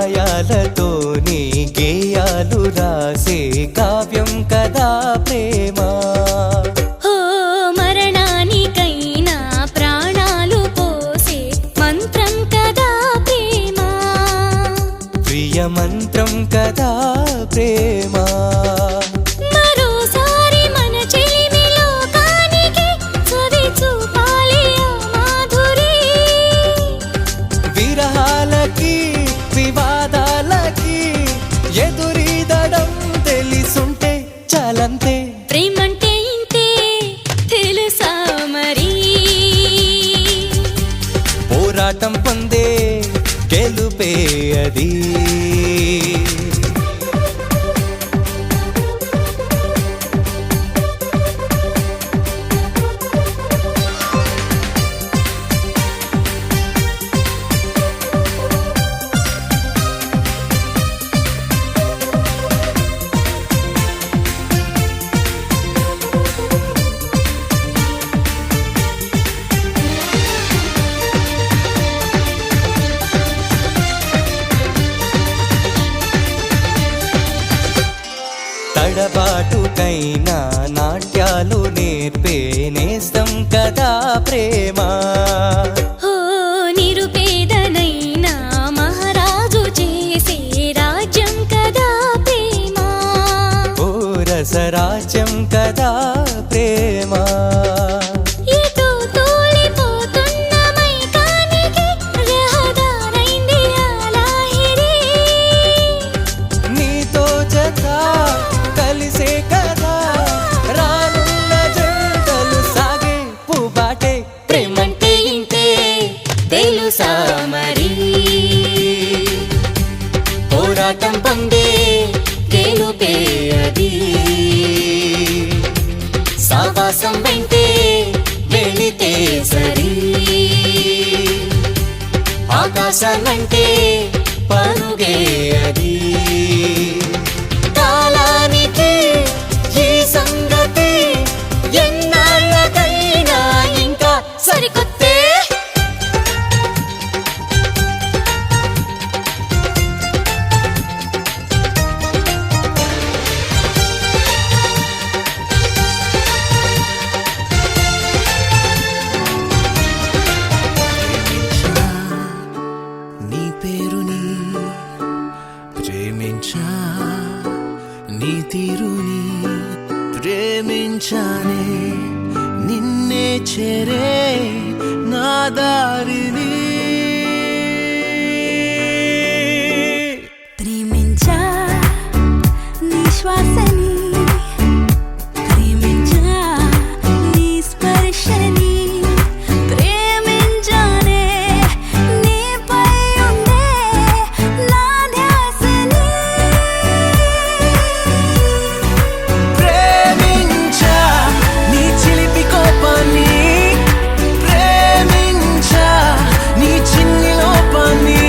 గాయాలతోనే గేయాలు రాసే కావ్యం కదా ప్రేమ. ఓ మరణానికైనా ప్రాణాలు పోసే మంత్రం కదా ప్రేమ. ప్రియ మంత్రం కదా ప్రేమ. మరోసారి మన చెలిమి లోకానికి చవి చూపాలి ఆ మాధురి. విరహాలకి వివాదాలకి ఎదురీదడం తెలిసుంటే చాలంతే. ప్రేమంటే ఇంతే తెలుసా మరి. పోరాటం పొందే గెలుపే అది. తడబాటుకైనా నాట్యాలు నేర్పే నేస్తం కదా ప్రేమ. ఓ నిరుపేదనైనా మహారాజు చేసే రాజ్యం కదా ప్రేమ. ఓ రసరాజ్యం కదా ప్రేమ. ఎటు తోలిపోతున్న మైకానికి రహదారైంది ఆ లాహిరి. నీతో జత కలిసే కదా రానున్న జంటలు సాగే పూబాటే. ప్రేమంటే ఇంతే తెలుసా మరి. పోరాటం పొందే గెలుపే అది. సావాసం వెంటే వెళితే సరి. ఆకాశాలంటే పరుగే అది. కాలానికి ఈ సంగతి ఎన్నాళ్ళకైనా ఇంకా సరికొత్తే. నీ పేరుని ప్రేమించా, నీ తీరుని ప్రేమించానే, నిన్నే చేరే నా దారిని. ప్రేమించా నీ శ్వాసని, ప్రేమించా నీ స్పర్శని, ప్రేమించానే నీపై ఉండే నా ధ్యాసని. ప్రేమించా నీ చిలిపి కోపాన్ని, ప్రేమించా నీ చిన్ని లోపాన్ని,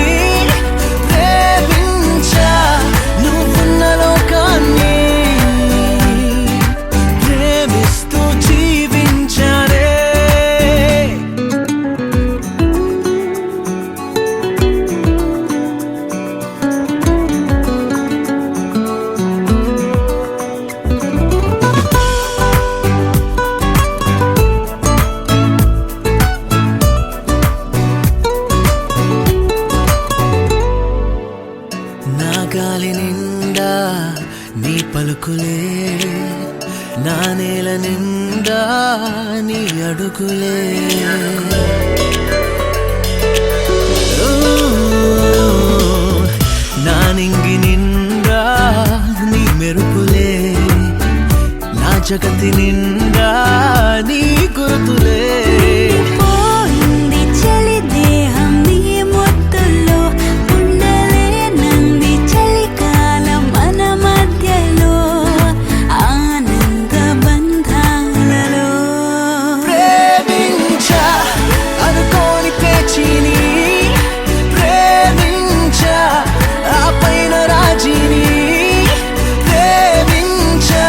ప్రేమించా నువ్వున్న లోకాన్ని, ప్రేమిస్తూ జీవించానే. నా గాలి నిండా నీ పలుకులే, నా నేల నిండా నీ అడుగులే. నా నింగి జగతి నిండా నీ గుర్తులే పోయింది చలి దేహం నీ మొత్తుల్లో ఉండలేనంది చలికాలం మన మధ్యలో ఆనంద బంధాలలో ప్రేమించా అనుకోని పేచిని ప్రేమించా ఆ పైన రాజిని ప్రేమించా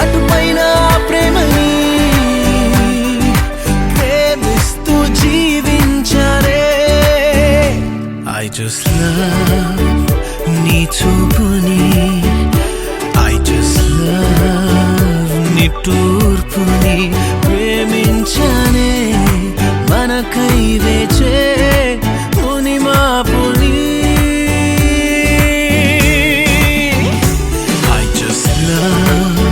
అటుపైన ప్రేమని ప్రేమిస్తూ జీవించారే I just love నీ చూపుని I just love నీ తూర్పుని ప్రేమించానే మనకై వేచే ముని మాపుని I just love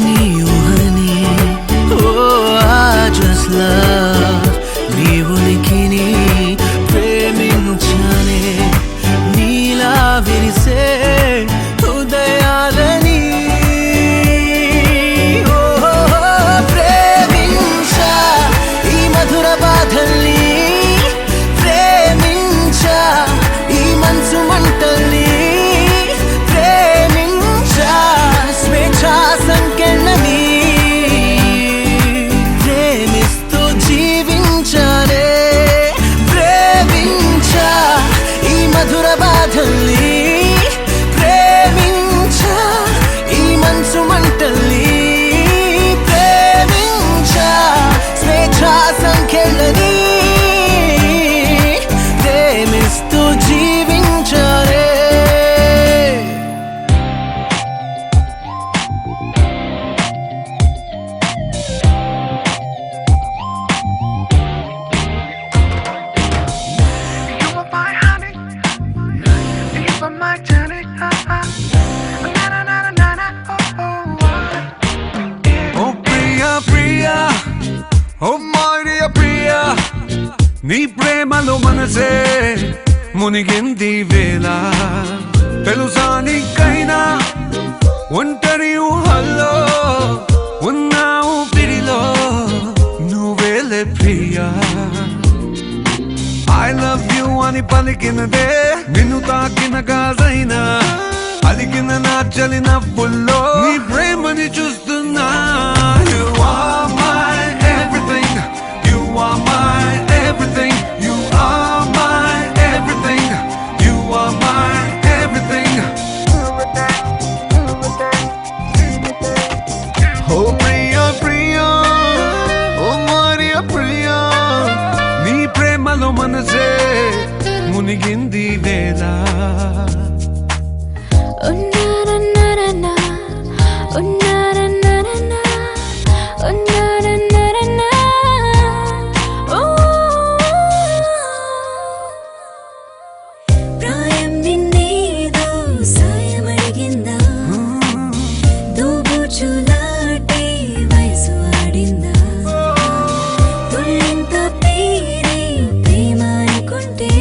నీ ఊహని Oh I just love నీ ఉనికిని ప్రేమించానే నీలా విరిసే ఉదయాలని ప్రేమించా ఈ మధుర బాధల్ని ప్రేమించా ఈ మనసు మంటల్ని ప్రేమించా స్వేచ్ఛా సంకెళ్ళని ప్రేమిస్తూ జీవించాలే ప్రేమించా ఈ మధుర బాధల్ని ప్రేమించా ఈ మనసు మంటల్ని ప్రేమించా స్వేచ్ఛా సంఖ్యలని ప్రేమిస్తూ జీవించాలే Oh Priya, Priya, oh my dear Priya, నీ ప్రేమలో మనసే మునిగింది వేళ తెలుసా నీకైనా ఒంటరి ఊహల్లో ఉన్నావు పిడిలో నువ్వేలే ప్రియా I love you అని పలికినదే నిన్ను తాకిన గాజైనా అలిగిన నా చలి నవ్వుల్లో నీ ప్రేమని చూస్తున్నా You are my everything You are my everything You are my everything You are my everything Oh Priya Priya Oh Maria Priya నీ ప్రేమలో మనసే మునిగింది వేళ ఉన్నారన్నారన్నా ఉన్నారన్నారన్నా ఉన్నారన్నారన్నా ఓ ప్రాయం నిన్నేదో సాయం అడిగిందా దోబూచులాటే వయసు ఆడిందా తుళ్ళింత పేరే ప్రేమ అనుకుంటే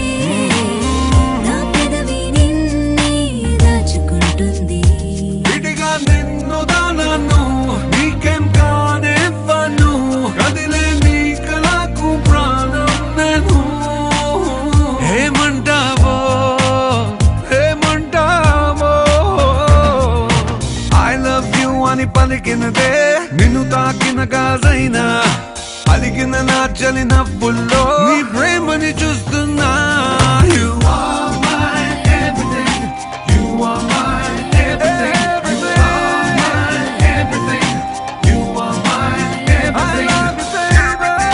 నా పెదవి నిన్నే దాచుకుంటుంది విడిగా నిన్ను దానను నీకేం కానివ్వను కదిలే నీ కళకు ప్రాణం నేను ఏమంటావో ఏమంటావో I love you అని పలికినదే నిన్ను తాకిన గాజైనా అలిగిన నా చలి నవ్వుల్లో నీ ప్రేమని చూస్తున్నా You are my everything You are my everything You are my everything You are my everything I love you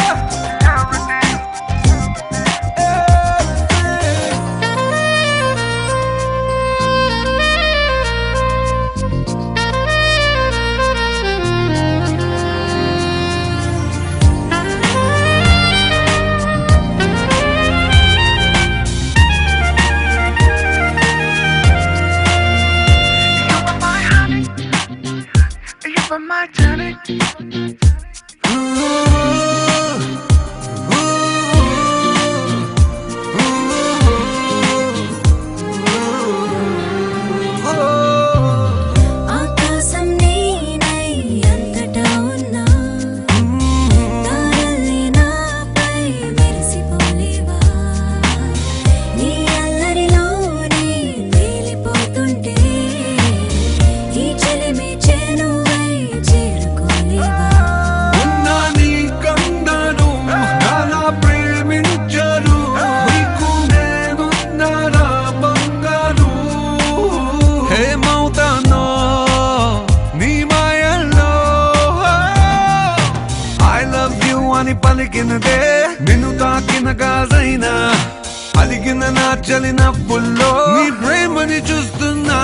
పలికినదే నిన్ను తాకిన గాజైనా అలిగిన నా చలి నవ్వుల్లో నీ ప్రేమని చూస్తున్నా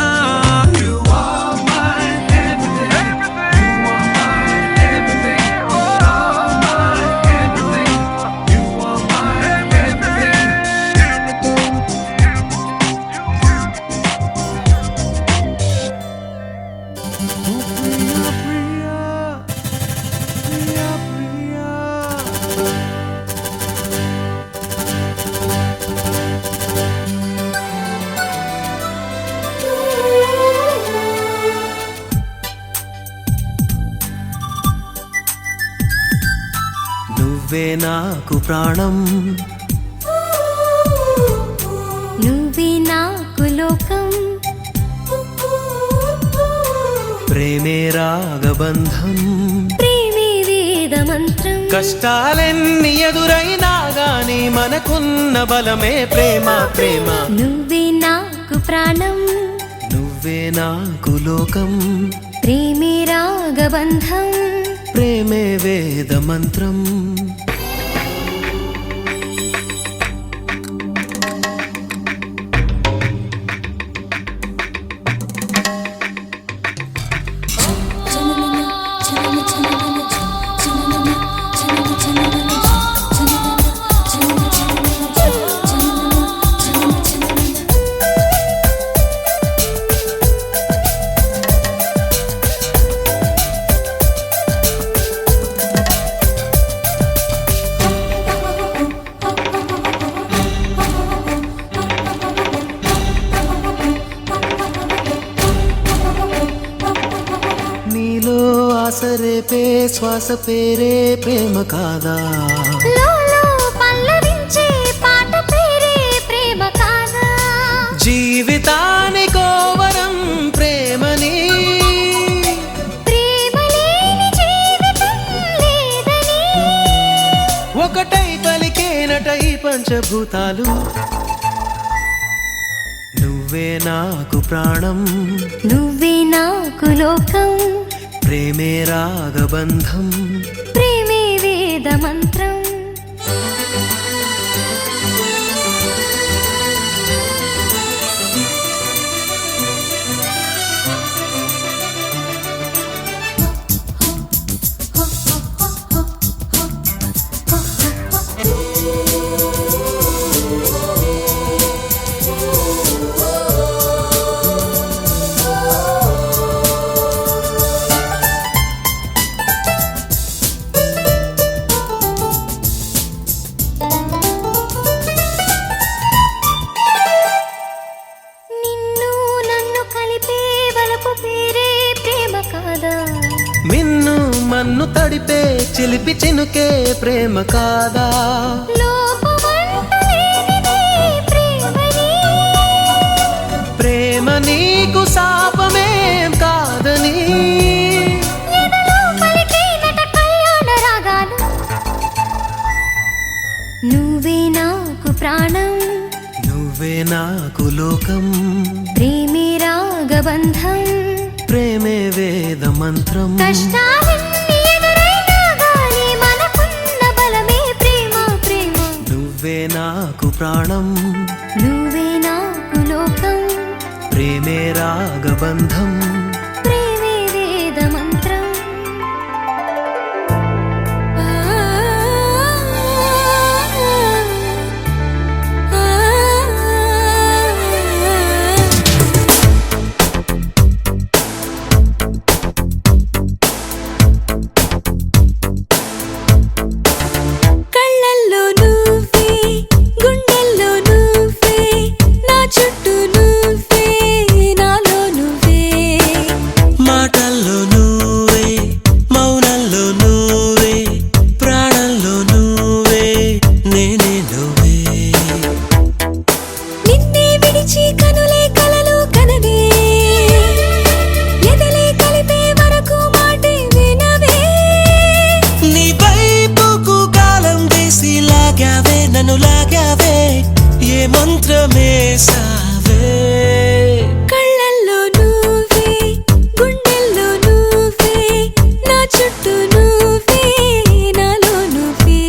You are my everything. You are my everything. You are my everything. You are my everything. Priya, Priya, నువ్వే నాకు ప్రాణం, నువ్వే నాకు లోకం, ప్రేమే రాగబంధం, ప్రేమే వేద మంత్రం. కష్టాలెన్ని ఎదురైనా గాని మనకున్న బలమే ప్రేమ ప్రేమ. నువ్వే నాకు ప్రాణం, నువ్వే నాకు లోకం, ప్రేమే రాగబంధం, ప్రేమే వేద మంత్రం. నీలో ఆసరేపే శ్వాస పేరే ప్రేమ కాదా, లోలో పల్లవించే పాట పేరే ప్రేమ కాదా, జీవితానికో వరం ప్రేమని, ప్రేమ లేని జీవితం లేదని. ఒకటై పలికేనటై పంచభూతాలు. నువ్వే నాకు ప్రాణం, నువ్వే నాకు లోకం, ప్రేమే రాగబంధం, ప్రేమే వేద మంత్రం. నిన్ను నన్ను కలిపే వలపు పేరే ప్రేమ కాదా, మిన్ను మన్ను తడిపే చిలిపి చినుకే ప్రేమ కాదా, లోపమంటూ లేనిదే ప్రేమని. ప్రేమ నీకు శాపమేం కాదని. ఎదలో పలికేనట కళ్యాణ రాగాలు. నువ్వే నాకు ప్రాణం, నువ్వే నాకు లోకం, ప్రేమే రాగబంధం, ప్రేమే వేద మంత్రం. కష్టాలన్నీ ఎదురైనా గాని మనకున్న బలమే ప్రేమ ప్రేమ. నువ్వే నాకు ప్రాణం, నువ్వే నాకు లోకం, ప్రేమే రాగబంధం, ప్రేమే వేద మంత్రం. కళ్ళల్లో నువ్వే, గుండెల్లో నువ్వే, నా చుట్టూ నువ్వే, నాలో నువ్వే. మాటల్లో నువ్వే, మౌనంలో నువ్వే, ప్రాణంలో నువ్వే, నేనే నువ్వే. నిన్నే విడిచి కనులే కలలు కనవే, ఎదలే కలిపే వరకు మాటే వినవే. నీ వైపుకు కాలం వేసి లాగావే, నన్ను లాగావే, ఏ మంత్రమేసావే. కళ్ళల్లో నువ్వే, గుండెల్లో నువ్వే, నా చుట్టూ నువ్వే, నాలో నువ్వే.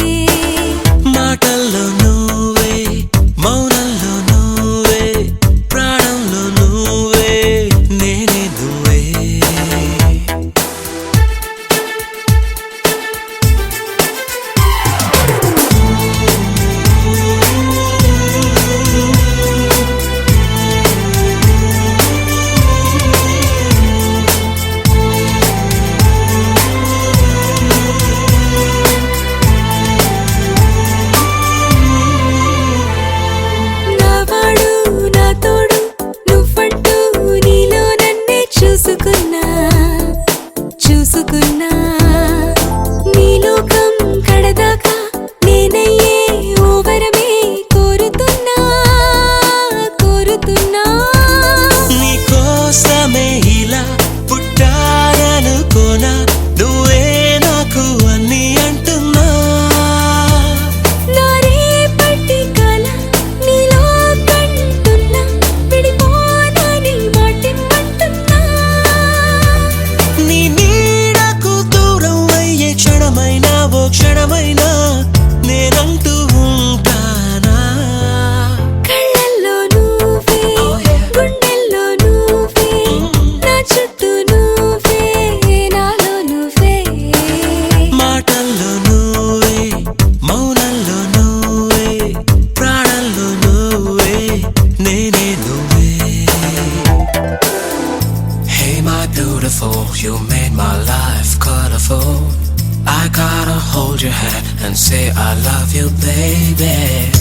wonderful. You made my life colorful. I gotta hold your hand and say I love you, baby.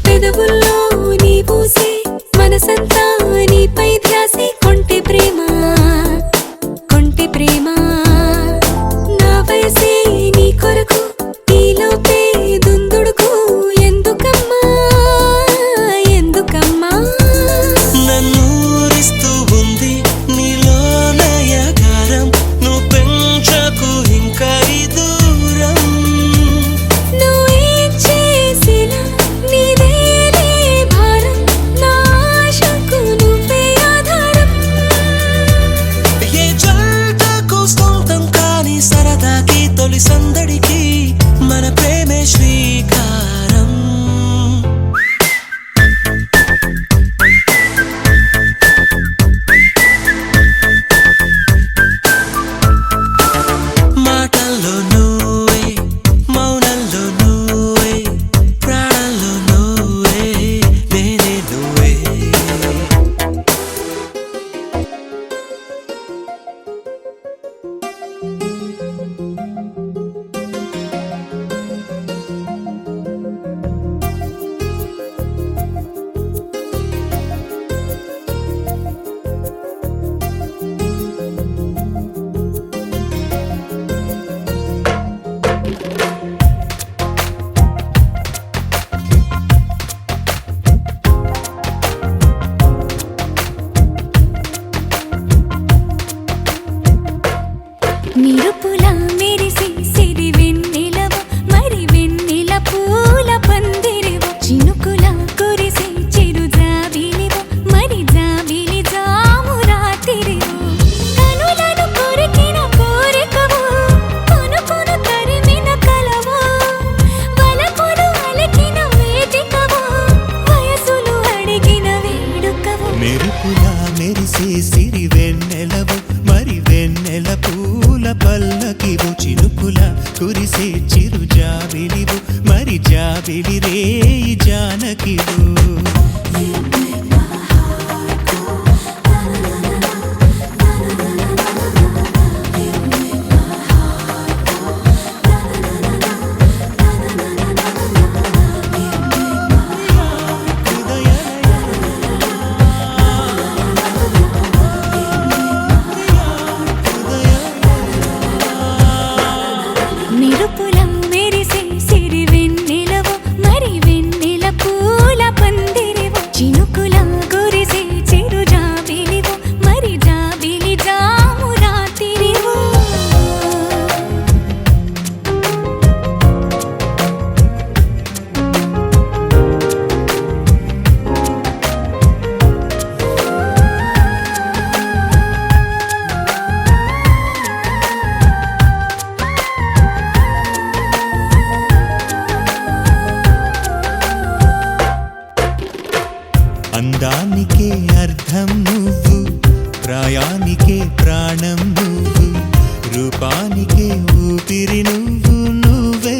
పెదవుల్లో నీ పూసే మనసంతా నీపై ధ్యాసే కొంటె ప్రేమ నా వయసే నీ కొరకు నీలోపే దుందుడుకు ఎందుకమ్మా నన్నూరిస్తూ ఉంది నీలో నయగారం. నువ్వు పెంచకు ఇంకా ఈ దూరం. నువ్వేం చేసినా నీదేలే భారం నా ఆశకు నువ్వే ఆధారం ఏ జంటకు సొంతం కాని సరదాకి తొలి సందడికి మన ప్రేమే శ్రీకారం. మాటల్లో నువ్వే, మౌనంలో నువ్వే, ప్రాణంలో నువ్వే, నేనే నువ్వే. నిరుపులా మెరిసే సిరి వెన్నెలవు మరి వెన్నెల పూల పందిరివు చినుకులా కురిసే చిరు జాబిలివు మరి జాబిలి జాము రాత్రివు కనులను కొరికిన కోరికవు కొనుకొను తరిమిన కలవు వలపులు అలికిన వేదికవు వయసులు అడిగిన వేడుకవు మెరుపులా మెరిసే సిరి వెన్నెలవు మరి వెన్నెల పూల పల్లకివు చినుకుల కురిసే చిరు జాబిలివు మరి జాబిలి రేయి జానకివు నిరుపులం మెరిసే సిరి వెన్నెలవు మరి వెన్నెల పూల పందిరివు చినుకుల గురిసే చిరు జాబిలివు మరి జాబిలి జాము రాత్రివు అందానికే అర్థం నువ్వు ప్రాయానికే ప్రాణం నువ్వు రూపానికే ఊపిరి నువ్వు నువ్వే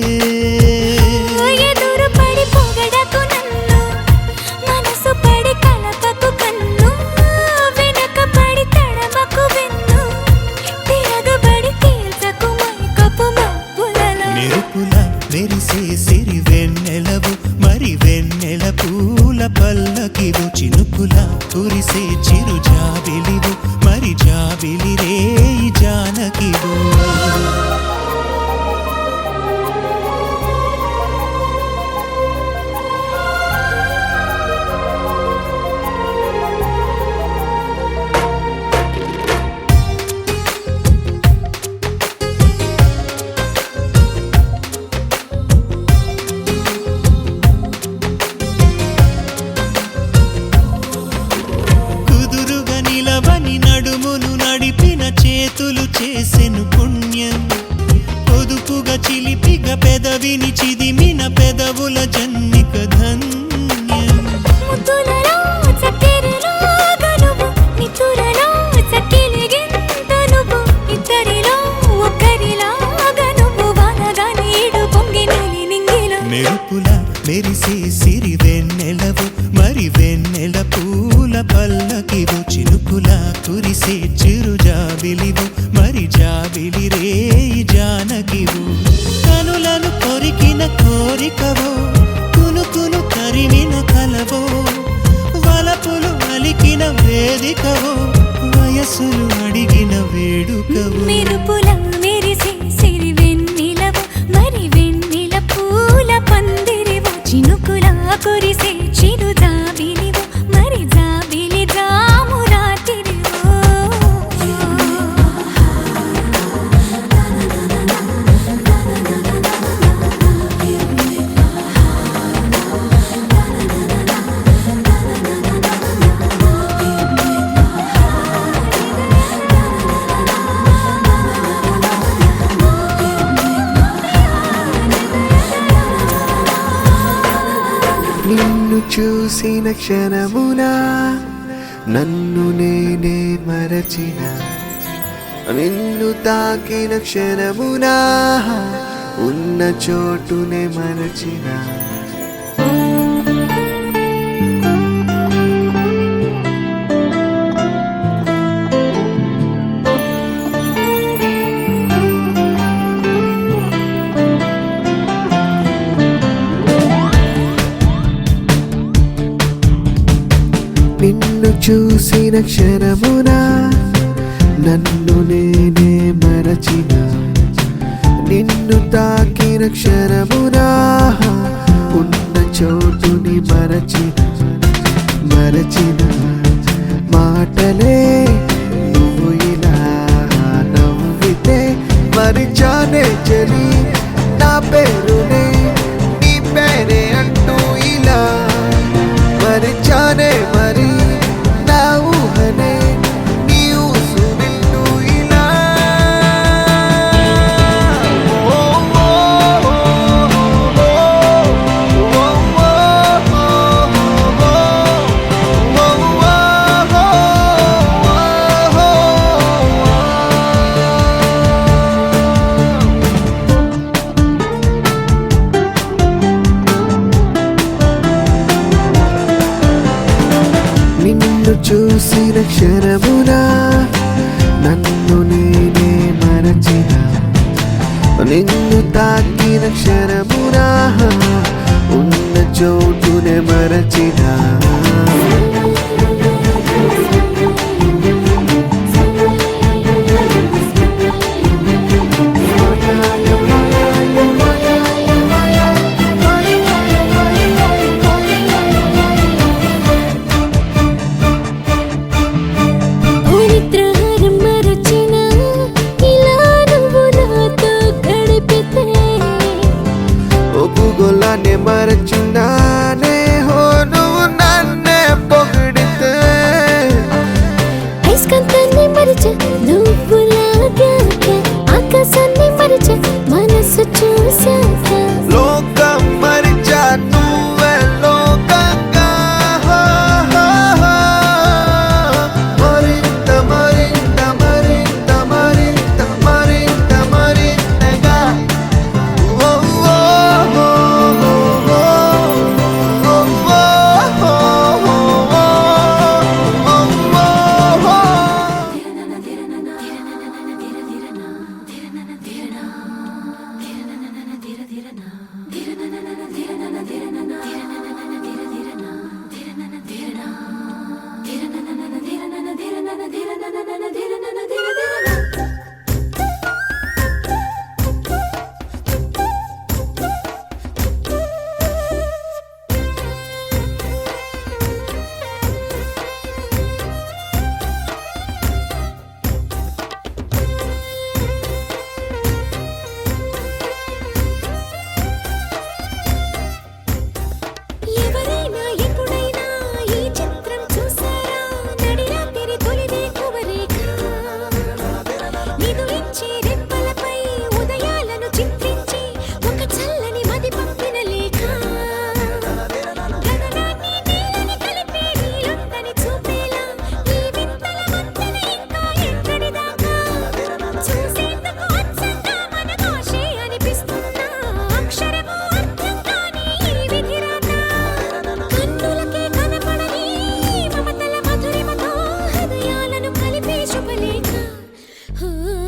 ఎదురు పడి పొగడకు నన్ను మనసు పడి కలపకు కన్ను వెనక పడి తడమకు వెన్ను తిరగబడి తీర్చకు మైకపు మబ్బులలో మెరుపులా మెరిసే సిరి వెన్నెలవు మరి వెన్నెల పూల పల్లకివు చినుకుల కురిసే చిరు జాబిలివు మరి జాబిలి రేయి జానకివు కుదురుగా నిలవని నడుమును నడిపిన జాబిలివు మరి జాబిలి రేయి జానకివు కనులను కొరికిన కోరికవో కునుకును తరిమిన కలవో వలపులు అలికిన వేదికవో వయసులు అడిగిన వేడుకవో మెరుపుల మెరిసే సిరి వెన్నెలవు మరి వెన్నెల పూల పందిరివు చినుకుల కురిసే చిరు జాబిలివు మరి జాబిలి జాము రాత్రివో నిన్ను చూసిన క్షణమునా నన్ను నేనే మరచిన నిన్ను తాకిన క్షణమునా ఉన్న చోటునే మరచిన నిన్ను చూసిన క్షణమునా నన్ను నేనే మరచిన నిన్ను తాకిన క్షణమునా ఉన్న చోటుని మరచిన మాటలే నువ్వు ఇలా నవ్వితే మరిచానే చలి నా పేరునే నీ పేరే అంటూ ఇలా మరిచానే మరి నా ఊహనే నీ ఊసు నిన్ను ఇలా నిన్ను చూసిన క్షణమునా నన్ను నేనే మరచిన నిన్ను తాకిన క్షణమునా ఉన్న చోటునే మరచిన నిద్రహారం మరచిన ఇలా నువ్వు నాతో గడిపితే ఒప్పుగోలానే మరచినానే హో నువ్వు నన్నే పొగిడితే ఐస్కంతాన్ని మరిచ నువ్వు లాగాక ఆకాశాన్ని మరిచ మనసు చూశాక లోకం మరిచా నువ్వే లోకంగా మరింత మరింత మరింత మరింత మరింత మరింతగా ఓ ఓ ఓ ఓ ఓ ఓ ఊ